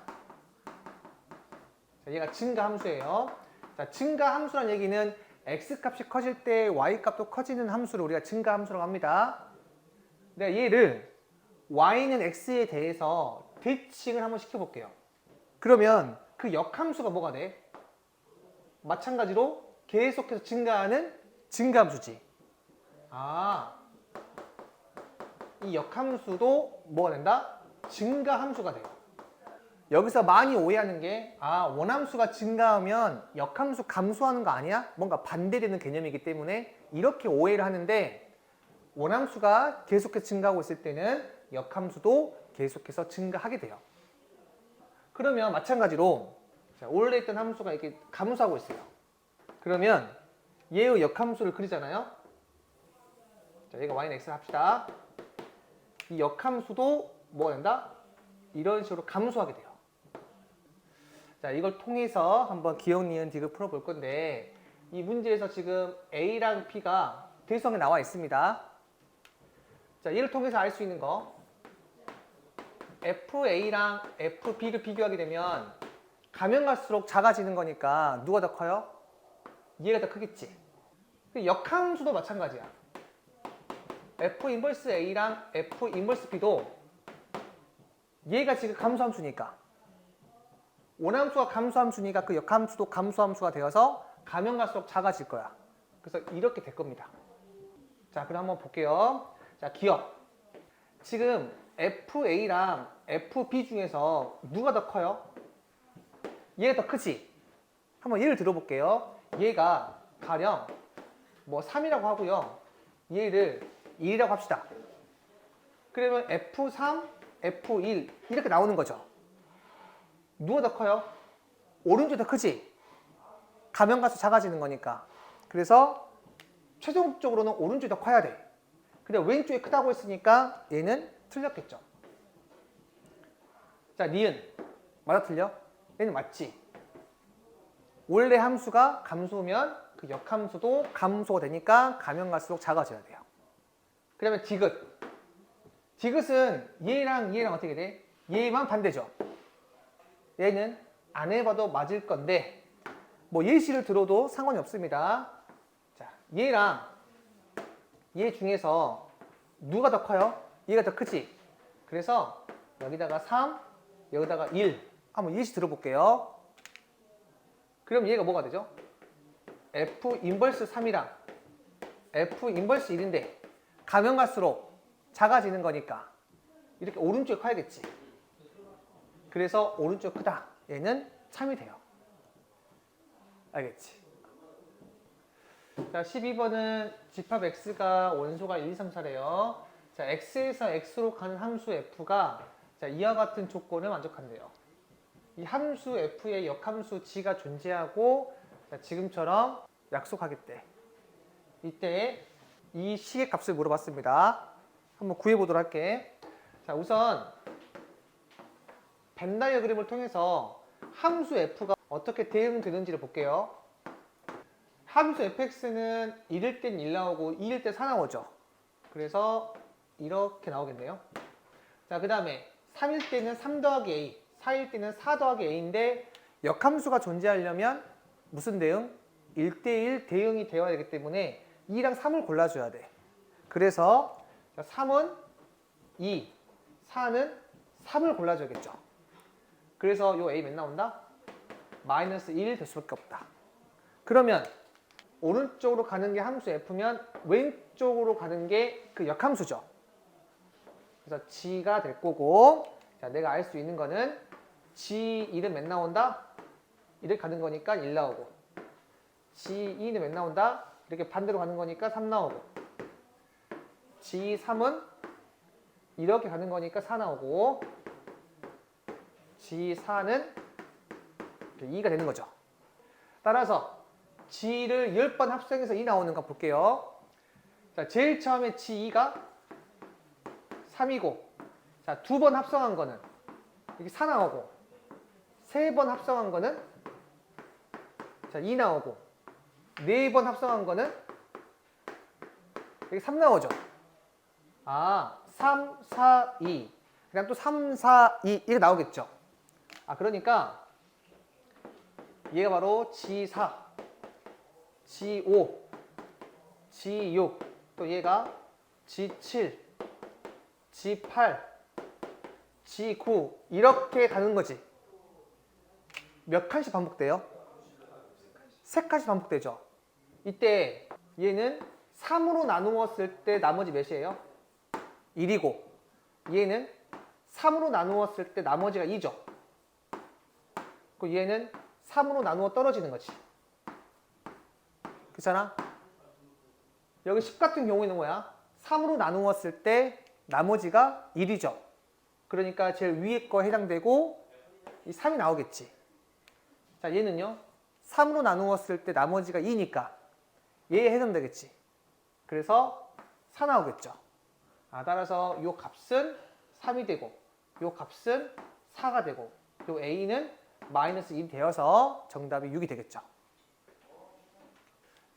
자, 얘가 증가 함수예요. 자, 증가 함수란 얘기는 x 값이 커질 때 y 값도 커지는 함수를 우리가 증가 함수라고 합니다. 내가 얘를 y는 x에 대해서 대칭을 한번 시켜볼게요. 그러면 그 역함수가 뭐가 돼? 마찬가지로 계속해서 증가하는 증가함수지. 아, 이 역함수도 뭐가 된다? 증가함수가 돼요. 여기서 많이 오해하는 게 아, 원함수가 증가하면 역함수 감소하는 거 아니야? 뭔가 반대되는 개념이기 때문에 이렇게 오해를 하는데 원함수가 계속해서 증가하고 있을 때는 역함수도 계속해서 증가하게 돼요. 그러면 마찬가지로 자, 원래 있던 함수가 이렇게 감소하고 있어요. 그러면 얘의 역함수를 그리잖아요. 자, 얘가 y는 x를 합시다. 이 역함수도 뭐가 된다? 이런 식으로 감소하게 돼요. 자, 이걸 통해서 한번 기억, 니은, 디귿 풀어볼 건데 이 문제에서 지금 A랑 B가 대성에 나와 있습니다. 자, 얘를 통해서 알 수 있는 거 FA랑 FB를 비교하게 되면 가면 갈수록 작아지는 거니까 누가 더 커요? 얘가 더 크겠지. 역함수도 마찬가지야. F 인버스 A랑 F 인버스 B도 얘가 지금 감소함수니까 원함수가 감소함수니까 그 역함수도 감소함수가 되어서 가면 갈수록 작아질 거야. 그래서 이렇게 될 겁니다. 자, 그럼 한번 볼게요. 자, 기억. 지금 FA랑 FB 중에서 누가 더 커요? 얘가 더 크지? 한번 예를 들어볼게요. 얘가 가령 뭐 3이라고 하고요. 얘를 1이라고 합시다. 그러면 F3, F1 이렇게 나오는 거죠. 누가 더 커요? 오른쪽이 더 크지? 가면 가서 작아지는 거니까. 그래서 최종적으로는 오른쪽이 더 커야 돼. 근데 왼쪽이 크다고 했으니까 얘는 틀렸겠죠. 자, 니은. 맞아 틀려? 얘는 맞지? 원래 함수가 감소면 그 역함수도 감소가 되니까 가면 갈수록 작아져야 돼요. 그다음에 디귿. 디귿은 얘랑 얘랑 어떻게 돼? 얘만 반대죠. 얘는 안 해봐도 맞을 건데 뭐 예시를 들어도 상관이 없습니다. 자, 얘랑 얘 중에서 누가 더 커요? 얘가 더 크지? 그래서 여기다가 3, 여기다가 1. 한번 예시 들어볼게요. 그럼 얘가 뭐가 되죠? F 인버스 3이랑 F 인버스 1인데 가면 갈수록 작아지는 거니까 이렇게 오른쪽이 커야겠지. 그래서 오른쪽 크다. 얘는 참이 돼요. 알겠지? 자, 12번은 집합 x가 원소가 1, 2, 3, 4래요. 자, x에서 x로 가는 함수 f가 자, 이와 같은 조건을 만족한대요. 이 함수 f의 역함수 g가 존재하고 자, 지금처럼 약속하겠대. 이때 이 식의 값을 물어봤습니다. 한번 구해보도록 할게. 자, 우선 벤 다이어그램을 통해서 함수 f가 어떻게 대응되는지를 볼게요. 함수 fx는 1일 땐 1 나오고 2일 때 4 나오죠. 그래서 이렇게 나오겠네요. 자, 그 다음에 3일 때는 3 더하기 a, 4일 때는 4 더하기 a인데 역함수가 존재하려면 무슨 대응? 1대1 대응이 되어야 되기 때문에 2랑 3을 골라줘야 돼. 그래서 3은 2, 4는 3을 골라줘야겠죠. 그래서 요 a 몇 나온다? 마이너스 1 될 수밖에 없다. 그러면 오른쪽으로 가는 게 함수 f면 왼쪽으로 가는 게 그 역함수죠. 그래서 g가 될 거고 자, 내가 알 수 있는 거는 g1은 몇 나온다? 이렇게 가는 거니까 1 나오고 g2는 몇 나온다? 이렇게 반대로 가는 거니까 3 나오고 g3은 이렇게 가는 거니까 4 나오고 g4는 2가 되는 거죠. 따라서 g를 10번 합성해서 2 나오는 거 볼게요. 자, 제일 처음에 g2가 3이고 자, 2번 합성한 거는 이게 4 나오고 3번 합성한 거는 자, 2 나오고 4번 합성한 거는 여기 3 나오죠. 아, 3, 4, 2 그냥 또 3, 4, 2 이렇게 나오겠죠. 아, 그러니까 얘가 바로 G4, G5, G6 또 얘가 G7, G8, G9 이렇게 가는 거지. 몇 칸씩 반복돼요? 3칸씩 반복되죠. 이때 얘는 3으로 나누었을 때 나머지 몇이에요? 1이고 얘는 3으로 나누었을 때 나머지가 2죠. 그 얘는 3으로 나누어 떨어지는 거지. 그렇잖아? 여기 10 같은 경우에는 뭐야? 3으로 나누었을 때 나머지가 1이죠. 그러니까 제일 위에 거 해당되고 이 3이 나오겠지. 자, 얘는요. 3으로 나누었을 때 나머지가 2니까 얘에 해당되겠지. 그래서 4 나오겠죠. 아, 따라서 요 값은 3이 되고 요 값은 4가 되고 요 a는 마이너스 1이 되어서 정답이 6이 되겠죠.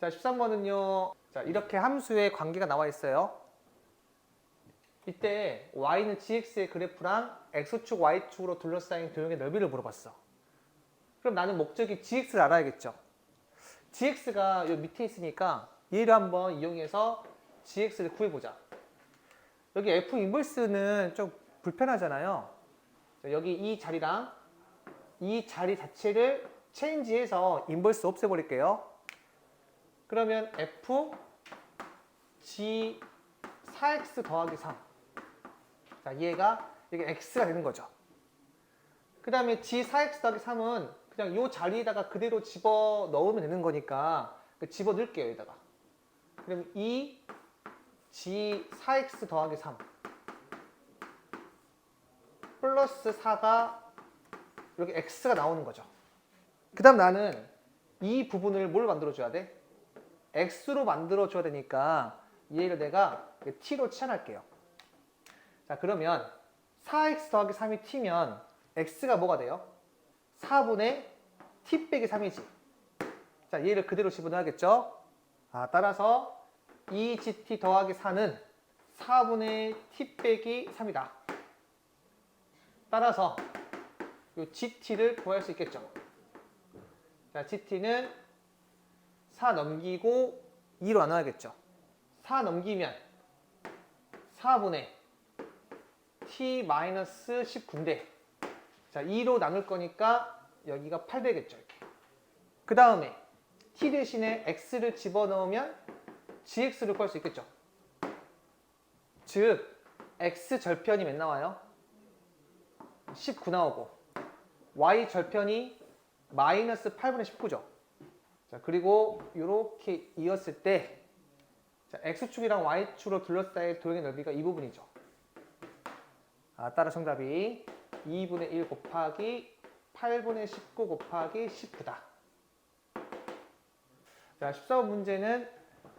자, 13번은요. 자, 이렇게 함수의 관계가 나와 있어요. 이때 y는 gx의 그래프랑 x축, y축으로 둘러싸인 도형의 넓이를 물어봤어. 그럼 나는 목적이 gx를 알아야겠죠. gx가 요 밑에 있으니까 얘를 한번 이용해서 gx를 구해보자. 여기 f 인버스는 좀 불편하잖아요. 여기 이 자리랑 이 자리 자체를 체인지해서 인버스 없애버릴게요. 그러면 f g 4x 더하기 3. 자, 얘가 이게 x가 되는 거죠. 그 다음에 g 4x 더하기 3은 그냥 이 자리에다가 그대로 집어 넣으면 되는 거니까 집어 넣을게요, 여기다가. 그럼 이 g 4x 더하기 3 플러스 4가 이렇게 x가 나오는 거죠. 그 다음 나는 이 부분을 뭘 만들어줘야 돼? x로 만들어줘야 되니까 얘를 내가 t로 치환할게요. 자, 그러면 4x 더하기 3이 t면 x가 뭐가 돼요? 4분의 t 빼기 3이지. 자, 얘를 그대로 집어넣어야겠죠? 따라서 2gt 더하기 4는 4분의 t 빼기 3이다. 따라서 이 gt를 구할 수 있겠죠? 자, gt는 4 넘기고 2로 나눠야겠죠? 4 넘기면 4분의 t-19인데 자, 2로 나눌 거니까 여기가 8 되겠죠? 이렇게. 그 다음에 t 대신에 x를 집어넣으면 gx를 구할 수 있겠죠? 즉 x 절편이 몇 나와요? 19 나오고 y 절편이 마이너스 8분의 19죠. 자, 그리고 이렇게 이었을 때 자, x축이랑 y축으로 둘러싸일 도형의 넓이가 이 부분이죠. 따라 정답이 2분의 1 곱하기 8분의 19 곱하기 19다. 자, 14번 문제는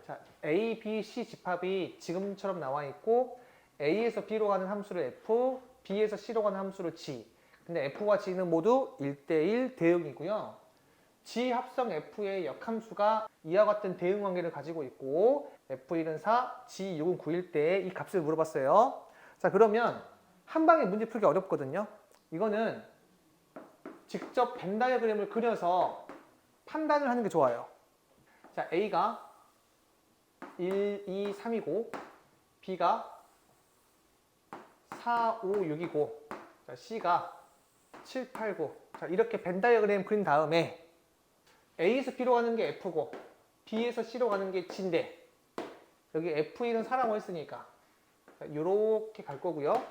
자, A, B, C 집합이 지금처럼 나와 있고 A에서 B로 가는 함수를 F, B에서 C로 가는 함수를 G. 근데 F와 G는 모두 1대1 대응이고요. G 합성 F의 역함수가 이와 같은 대응 관계를 가지고 있고 F1은 4, G6은 9일 때 이 값을 물어봤어요. 자, 그러면 한 방에 문제 풀기 어렵거든요. 이거는 직접 벤 다이어그램을 그려서 판단을 하는 게 좋아요. 자, A가 1, 2, 3이고 B가 4, 5, 6이고 자, C가 7, 8, 9. 자, 이렇게 벤 다이어그램 그린 다음에 A에서 B로 가는 게 F고 B에서 C로 가는 게 G인데 여기 F1은 4라고 했으니까 이렇게 갈 거고요.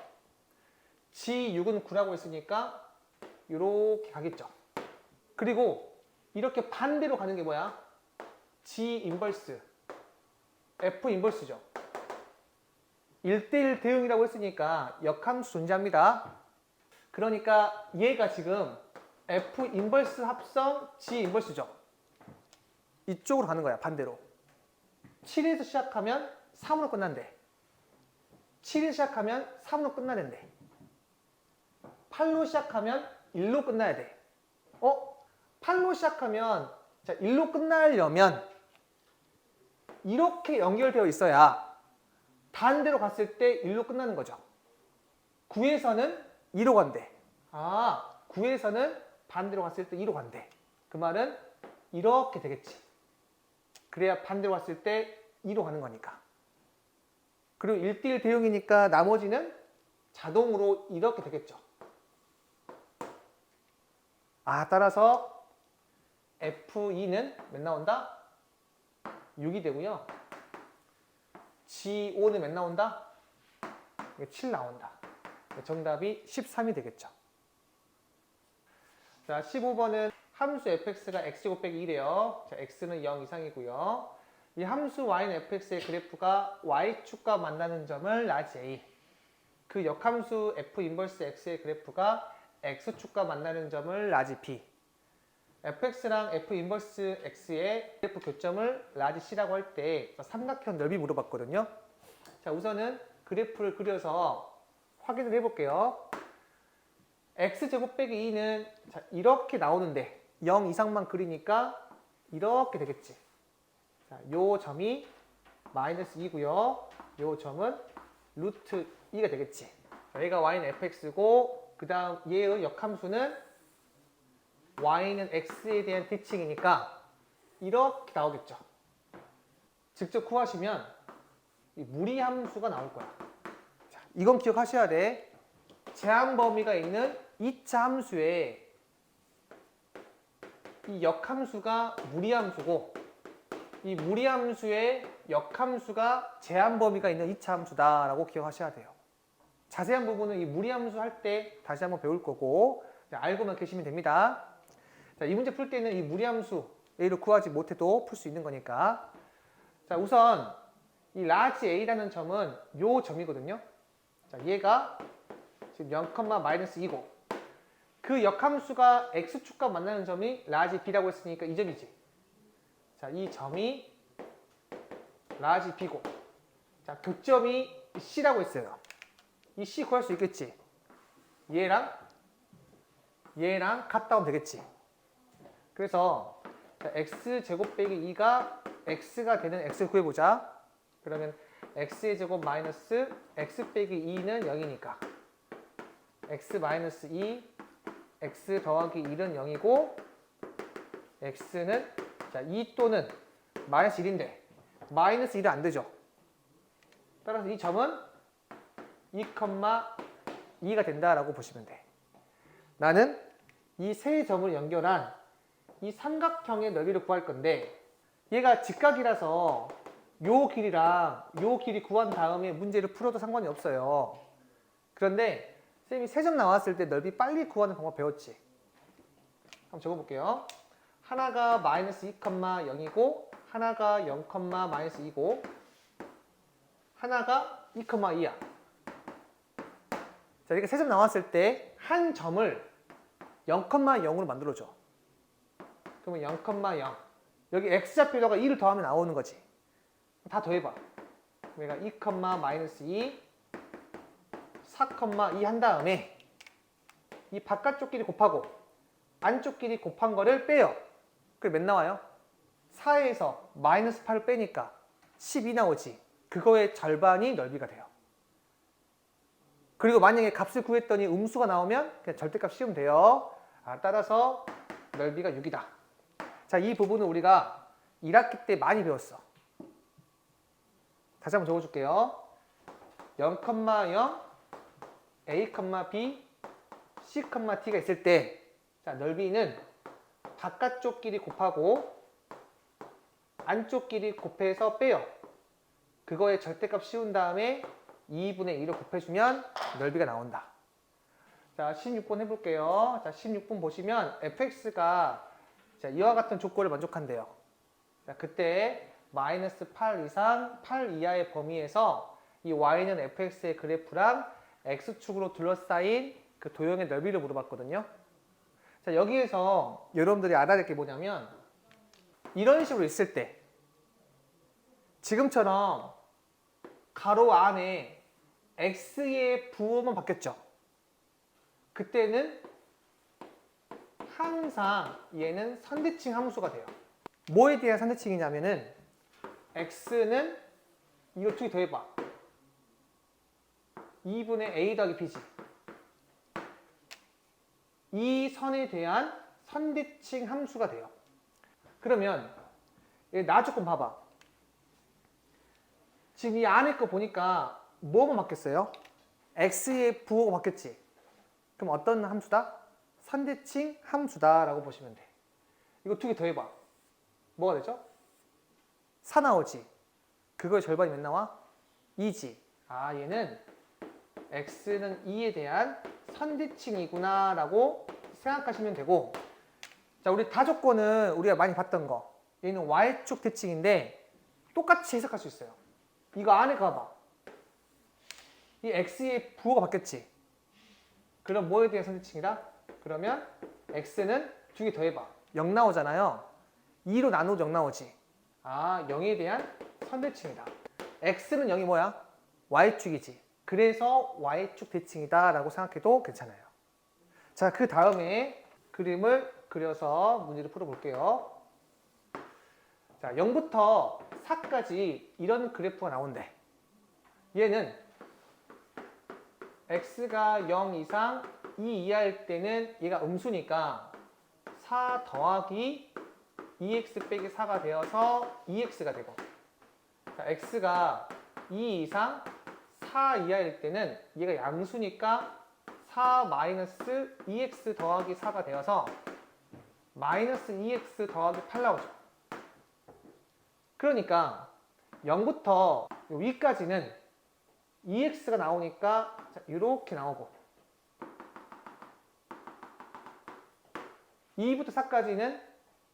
G6은 9라고 했으니까 이렇게 가겠죠. 그리고 이렇게 반대로 가는 게 뭐야? G 인버스, F 인버스죠. 1대1 대응이라고 했으니까 역함수 존재합니다. 그러니까 얘가 지금 F 인버스 합성 G 인버스죠. 이쪽으로 가는 거야, 반대로. 7에서 시작하면 3으로 끝난대. 7에서 시작하면 3으로 끝나는데 8로 시작하면 1로 끝나야 돼. 8로 시작하면 자, 1로 끝나려면 이렇게 연결되어 있어야 반대로 갔을 때 1로 끝나는 거죠. 9에서는 2로 간대. 9에서는 반대로 갔을 때 2로 간대. 그 말은 이렇게 되겠지. 그래야 반대로 갔을 때 2로 가는 거니까. 그리고 1대1 대응이니까 나머지는 자동으로 이렇게 되겠죠. 따라서 F2는 몇 나온다? 6이 되고요. G5는 몇 나온다? 7 나온다. 정답이 13이 되겠죠. 자, 15번은 함수 fx가 x제곱 빼기 1이에요. 자, x는 0 이상이고요. 이 함수 y는 fx의 그래프가 y축과 만나는 점을 라지 a. 그 역함수 f 인버스 x의 그래프가 x축과 만나는 점을 라지 b. fx랑 f 인버스 x의 그래프 교점을 라지 c라고 할 때 삼각형 넓이 물어봤거든요. 자, 우선은 그래프를 그려서 확인을 해볼게요. x제곱 빼기 2는 자, 이렇게 나오는데 0 이상만 그리니까 이렇게 되겠지. 자, 요 점이 마이너스 2고요. 요 점은 루트 2가 되겠지. 자, 얘가 y는 fx고 그 다음 얘의 역함수는 y는 x에 대한 대칭이니까 이렇게 나오겠죠. 직접 구하시면 이 무리함수가 나올 거야. 자, 이건 기억하셔야 돼. 제한 범위가 있는 2차 함수에 이 역함수가 무리함수고 이 무리함수의 역함수가 제한 범위가 있는 2차 함수다라고 기억하셔야 돼요. 자세한 부분은 이 무리함수 할 때 다시 한번 배울 거고 알고만 계시면 됩니다. 자, 이 문제 풀 때는 이 무리함수 A를 구하지 못해도 풀 수 있는 거니까. 자, 우선 이 라지 A라는 점은 요 점이거든요. 자, 얘가 지금 0, 마이너스 2고 그 역함수가 X축과 만나는 점이 라지 B라고 했으니까 이 점이지. 자, 이 점이 라지 B고 자, 극점이 C라고 했어요. 이 C 구할 수 있겠지. 얘랑 같다 하면 되겠지. 그래서 자, x제곱 빼기 2가 x가 되는 x를 구해보자. 그러면 x의 제곱 마이너스 x 빼기 2는 0이니까 x 마이너스 2, x 더하기 1은 0이고 x는 자, 2 또는 마이너스 1인데 마이너스 1은 안 되죠. 따라서 이 점은 2,2가 된다라고 보시면 돼. 나는 이 세 점을 연결한 이 삼각형의 넓이를 구할 건데 얘가 직각이라서 요 길이랑 요 길이 구한 다음에 문제를 풀어도 상관이 없어요. 그런데 쌤이 세 점 나왔을 때 넓이 빨리 구하는 방법 배웠지? 한번 적어볼게요. 하나가 마이너스 2,0이고 하나가 0, 마이너스 2고 하나가 2,2야. 자, 이렇게 세 점 나왔을 때 한 점을 0,0으로 만들어줘. 그러면 0,0 여기 x좌표에다가 2를 더하면 나오는 거지. 다 더해봐. 얘가 2, 마이너스 2 4,2 한 다음에 이 바깥쪽 길이 곱하고 안쪽 길이 곱한 거를 빼요. 그게 몇 나와요? 4에서 마이너스 8을 빼니까 12 나오지. 그거의 절반이 넓이가 돼요. 그리고 만약에 값을 구했더니 음수가 나오면 그냥 절대값 씌우면 돼요. 따라서 넓이가 6이다. 자, 이 부분은 우리가 1학기 때 많이 배웠어. 다시 한번 적어줄게요. 0,0, a, b, c, t가 있을 때 자, 넓이는 바깥쪽 길이 곱하고 안쪽 길이 곱해서 빼요. 그거에 절대값 씌운 다음에 2분의 1을 곱해주면 넓이가 나온다. 자, 16번 해볼게요. 자, 16번 보시면 fx가 자, 이와 같은 조건을 만족한대요. 자, 그때 마이너스 8 이상 8 이하의 범위에서 이 y는 fx의 그래프랑 x축으로 둘러싸인 그 도형의 넓이를 물어봤거든요. 자, 여기에서 여러분들이 알아야 될 게 뭐냐면 이런 식으로 있을 때 지금처럼 가로 안에 x의 부호만 바뀌었죠. 그때는 항상 얘는 선대칭 함수가 돼요. 뭐에 대한 선대칭이냐면은 x는 이거 두 개 더해봐. 2분의 a 더하기 b지. 이 선에 대한 선대칭 함수가 돼요. 그러면 나 조금 봐봐. 지금 이 안에 거 보니까 뭐만 바뀌었어요? x의 부호가 바뀌었지. 그럼 어떤 함수다? 선대칭 함수다라고 보시면 돼. 이거 두 개 더해봐. 뭐가 되죠? 4 나오지. 그거의 절반이 몇 나와? 2지. 아, 얘는 x는 2에 대한 선대칭이구나 라고 생각하시면 되고, 자, 우리 다조건은 우리가 많이 봤던 거. 얘는 y축 대칭인데 똑같이 해석할 수 있어요. 이거 안에 가봐. 이 x의 부호가 바뀌었지. 그럼 뭐에 대한 선대칭이다? 그러면 x는 두 개 더해봐. 0 나오잖아요. 2로 나누어도 0 나오지. 아, 0에 대한 선대칭이다. x는 0이 뭐야? y축이지. 그래서 y축 대칭이다 라고 생각해도 괜찮아요. 자, 그 다음에 그림을 그려서 문제를 풀어볼게요. 자, 0부터 4까지 이런 그래프가 나온대. 얘는 x가 0 이상 2 이하일 때는 얘가 음수니까 4 더하기 2x 빼기 4가 되어서 2x가 되고, 자, x가 2 이상 4 이하일 때는 얘가 양수니까 4 마이너스 2x 더하기 4가 되어서 마이너스 2x 더하기 8 나오죠. 그러니까 0부터 위까지는 2x가 나오니까 이렇게 나오고, 2부터 4까지는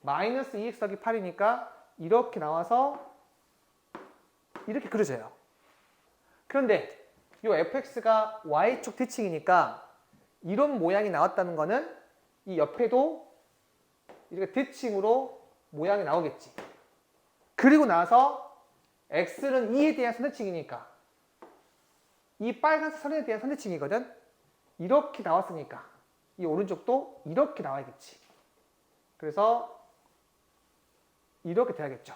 마이너스 2x 더하기 8이니까 이렇게 나와서 이렇게 그려져요. 그런데 이 fx가 y축 대칭이니까 이런 모양이 나왔다는 거는 이 옆에도 이렇게 대칭으로 모양이 나오겠지. 그리고 나서 x는 2에 대한 선대칭이니까 이 빨간색 선에 대한 선대칭이거든. 이렇게 나왔으니까 이 오른쪽도 이렇게 나와야겠지. 그래서 이렇게 돼야겠죠.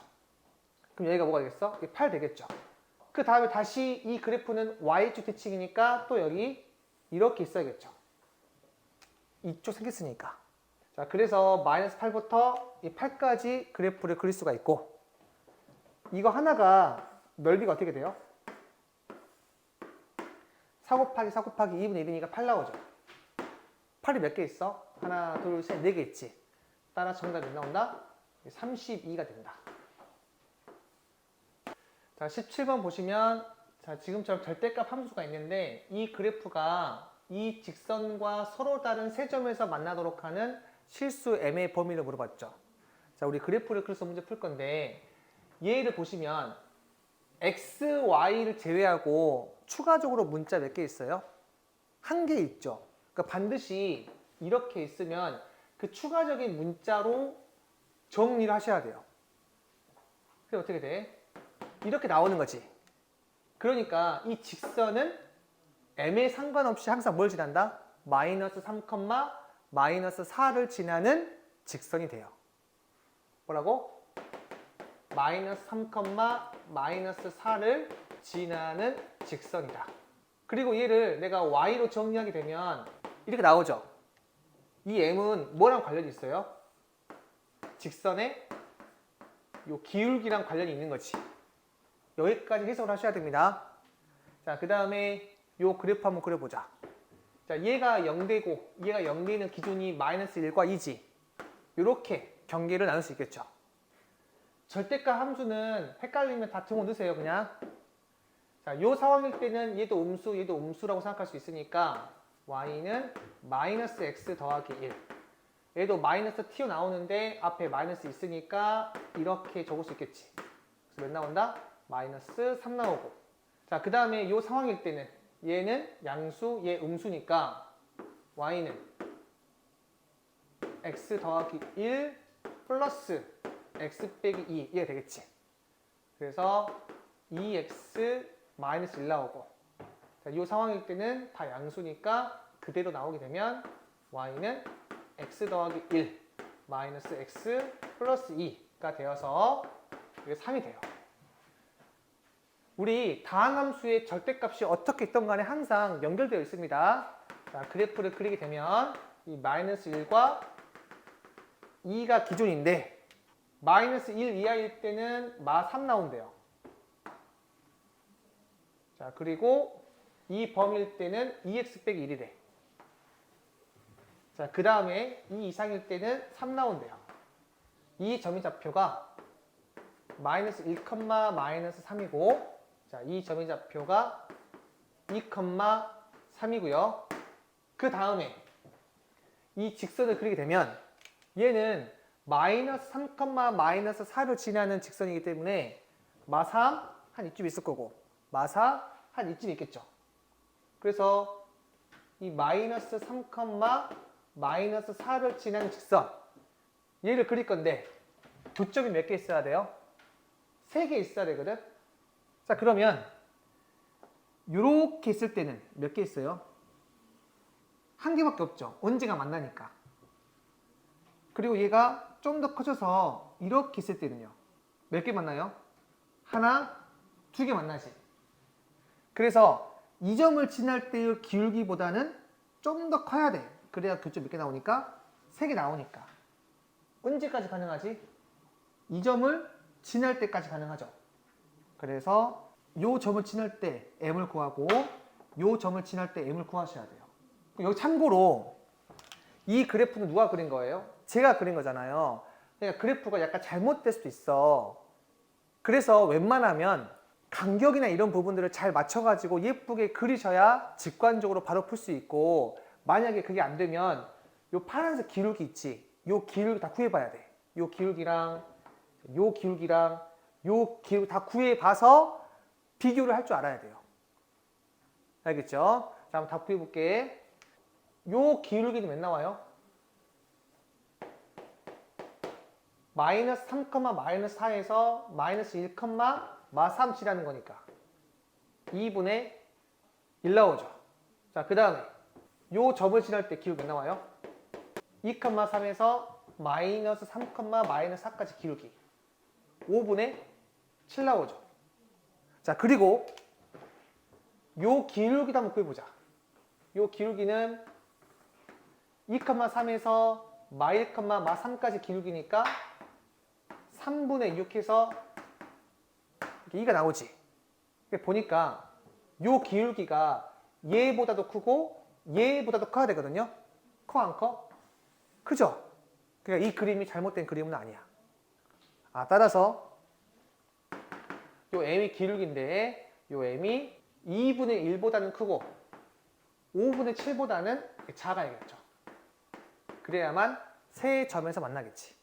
그럼 여기가 뭐가 되겠어? 8 되겠죠. 그 다음에 다시 이 그래프는 y축 대칭이니까 또 여기 이렇게 있어야겠죠. 이쪽 생겼으니까. 자, 그래서 마이너스 8부터 이 8까지 그래프를 그릴 수가 있고, 이거 하나가 넓이가 어떻게 돼요? 4 곱하기 4 곱하기 2분의 1이니까 8 나오죠. 8이 몇 개 있어? 하나, 둘, 셋, 4개 있지. 따라 정답이 몇 나온다? 32가 된다. 자, 17번 보시면, 자, 지금처럼 절대값 함수가 있는데 이 그래프가 이 직선과 서로 다른 세 점에서 만나도록 하는 실수 m의 범위를 물어봤죠. 자, 우리 그래프를 그려서 문제 풀 건데 얘를 보시면 x, y를 제외하고 추가적으로 문자 몇 개 있어요? 1개 있죠. 그러니까 반드시 이렇게 있으면 그 추가적인 문자로 정리를 하셔야 돼요. 그게 어떻게 돼? 이렇게 나오는 거지. 그러니까 이 직선은 m에 상관없이 항상 뭘 지난다? 마이너스 3, 마이너스 4를 지나는 직선이 돼요. 뭐라고? 마이너스 3, 마이너스 4를 지나는 직선이다. 그리고 얘를 내가 y로 정리하게 되면 이렇게 나오죠. 이 m은 뭐랑 관련이 있어요? 직선의 요 기울기랑 관련이 있는 거지. 여기까지 해석을 하셔야 됩니다. 자, 그 다음에 요 그래프 한번 그려보자. 자, 얘가 0되고 얘가 0되는 기준이 마이너스 1과 2지. 이렇게 경계를 나눌 수 있겠죠. 절대값 함수는 헷갈리면 다 등호 넣으세요, 그냥. 자, 요 상황일 때는 얘도 음수, 얘도 음수라고 생각할 수 있으니까 y는 마이너스 x 더하기 1. 얘도 마이너스 튀어나오는데 앞에 마이너스 있으니까 이렇게 적을 수 있겠지. 그래서 몇 나온다? 마이너스 3 나오고. 자, 그 다음에 요 상황일 때는 얘는 양수, 얘 음수니까 y는 x 더하기 1 플러스 x 빼기 2 이게 되겠지. 그래서 2x 마이너스 1 나오고. 자, 이 상황일 때는 다 양수니까 그대로 나오게 되면 y는 x 더하기 1 마이너스 x 플러스 2가 되어서 이게 3이 돼요. 우리 다항함수의 절대값이 어떻게 있던 간에 항상 연결되어 있습니다. 자, 그래프를 그리게 되면 이 마이너스 1과 2가 기준인데 마이너스 1 이하일 때는 마 3 나온대요. 자, 그리고 이 범위일 때는 2x 빼기 1이래. 자, 그 다음에 2 이상일 때는 3 나온대요. 이 점의 좌표가 마이너스 1, 마이너스 3이고, 자, 이 점의 좌표가 2, 3이고요. 그 다음에 이 직선을 그리게 되면 얘는 마이너스 3, 마이너스 4를 지나는 직선이기 때문에 마3 한 이쯤 있을 거고 마4 한 이쯤 있겠죠. 그래서 이 마이너스 3, 마이너스 4를 지나는 직선 얘를 그릴 건데 두 점이 몇 개 있어야 돼요? 3개 있어야 되거든. 자, 그러면 이렇게 있을 때는 몇 개 있어요? 한 개밖에 없죠. 언제가 만나니까. 그리고 얘가 좀 더 커져서 이렇게 있을 때는요. 몇 개 만나요? 하나, 2개 만나지. 그래서 이 점을 지날 때의 기울기보다는 좀 더 커야 돼. 그래야 교점 몇 개 나오니까? 3개 나오니까. 언제까지 가능하지? 이 점을 지날 때까지 가능하죠. 그래서 요 점을 지날 때 m을 구하고 요 점을 지날 때 m을 구하셔야 돼요. 여기 참고로 이 그래프는 누가 그린 거예요? 제가 그린 거잖아요. 그러니까 그래프가 약간 잘못될 수도 있어. 그래서 웬만하면 간격이나 이런 부분들을 잘 맞춰가지고 예쁘게 그리셔야 직관적으로 바로 풀 수 있고, 만약에 그게 안 되면 요 파란색 기울기 있지? 요 기울기 다 구해봐야 돼. 요 기울기랑 요 기울기랑 요 기울기 다 구해봐서 비교를 할 줄 알아야 돼요. 알겠죠? 자, 한번 다 구해볼게. 요 기울기는 몇 나와요? 마이너스 3, 마이너스 4에서 마이너스 1, 마 3 지나는 거니까 2분의 1 나오죠. 자, 그 다음에 요 점을 지날 때 기울기 몇 나와요? 2, 3에서 마이너스 3, 마이너스 4까지 기울기. 5분의 7 나오죠. 자, 그리고 요 기울기도 한번 구해보자. 요 기울기는 2,3에서 마1,마3까지 기울기니까 3분의 6 해서 2가 나오지. 보니까 요 기울기가 얘보다도 크고 얘보다도 커야 되거든요. 커 안 커? 크죠? 그러니까 이 그림이 잘못된 그림은 아니야. 따라서 요 m이 기울기인데 요 m이 2분의 1보다는 크고 5분의 7보다는 작아야겠죠. 그래야만 세 점에서 만나겠지.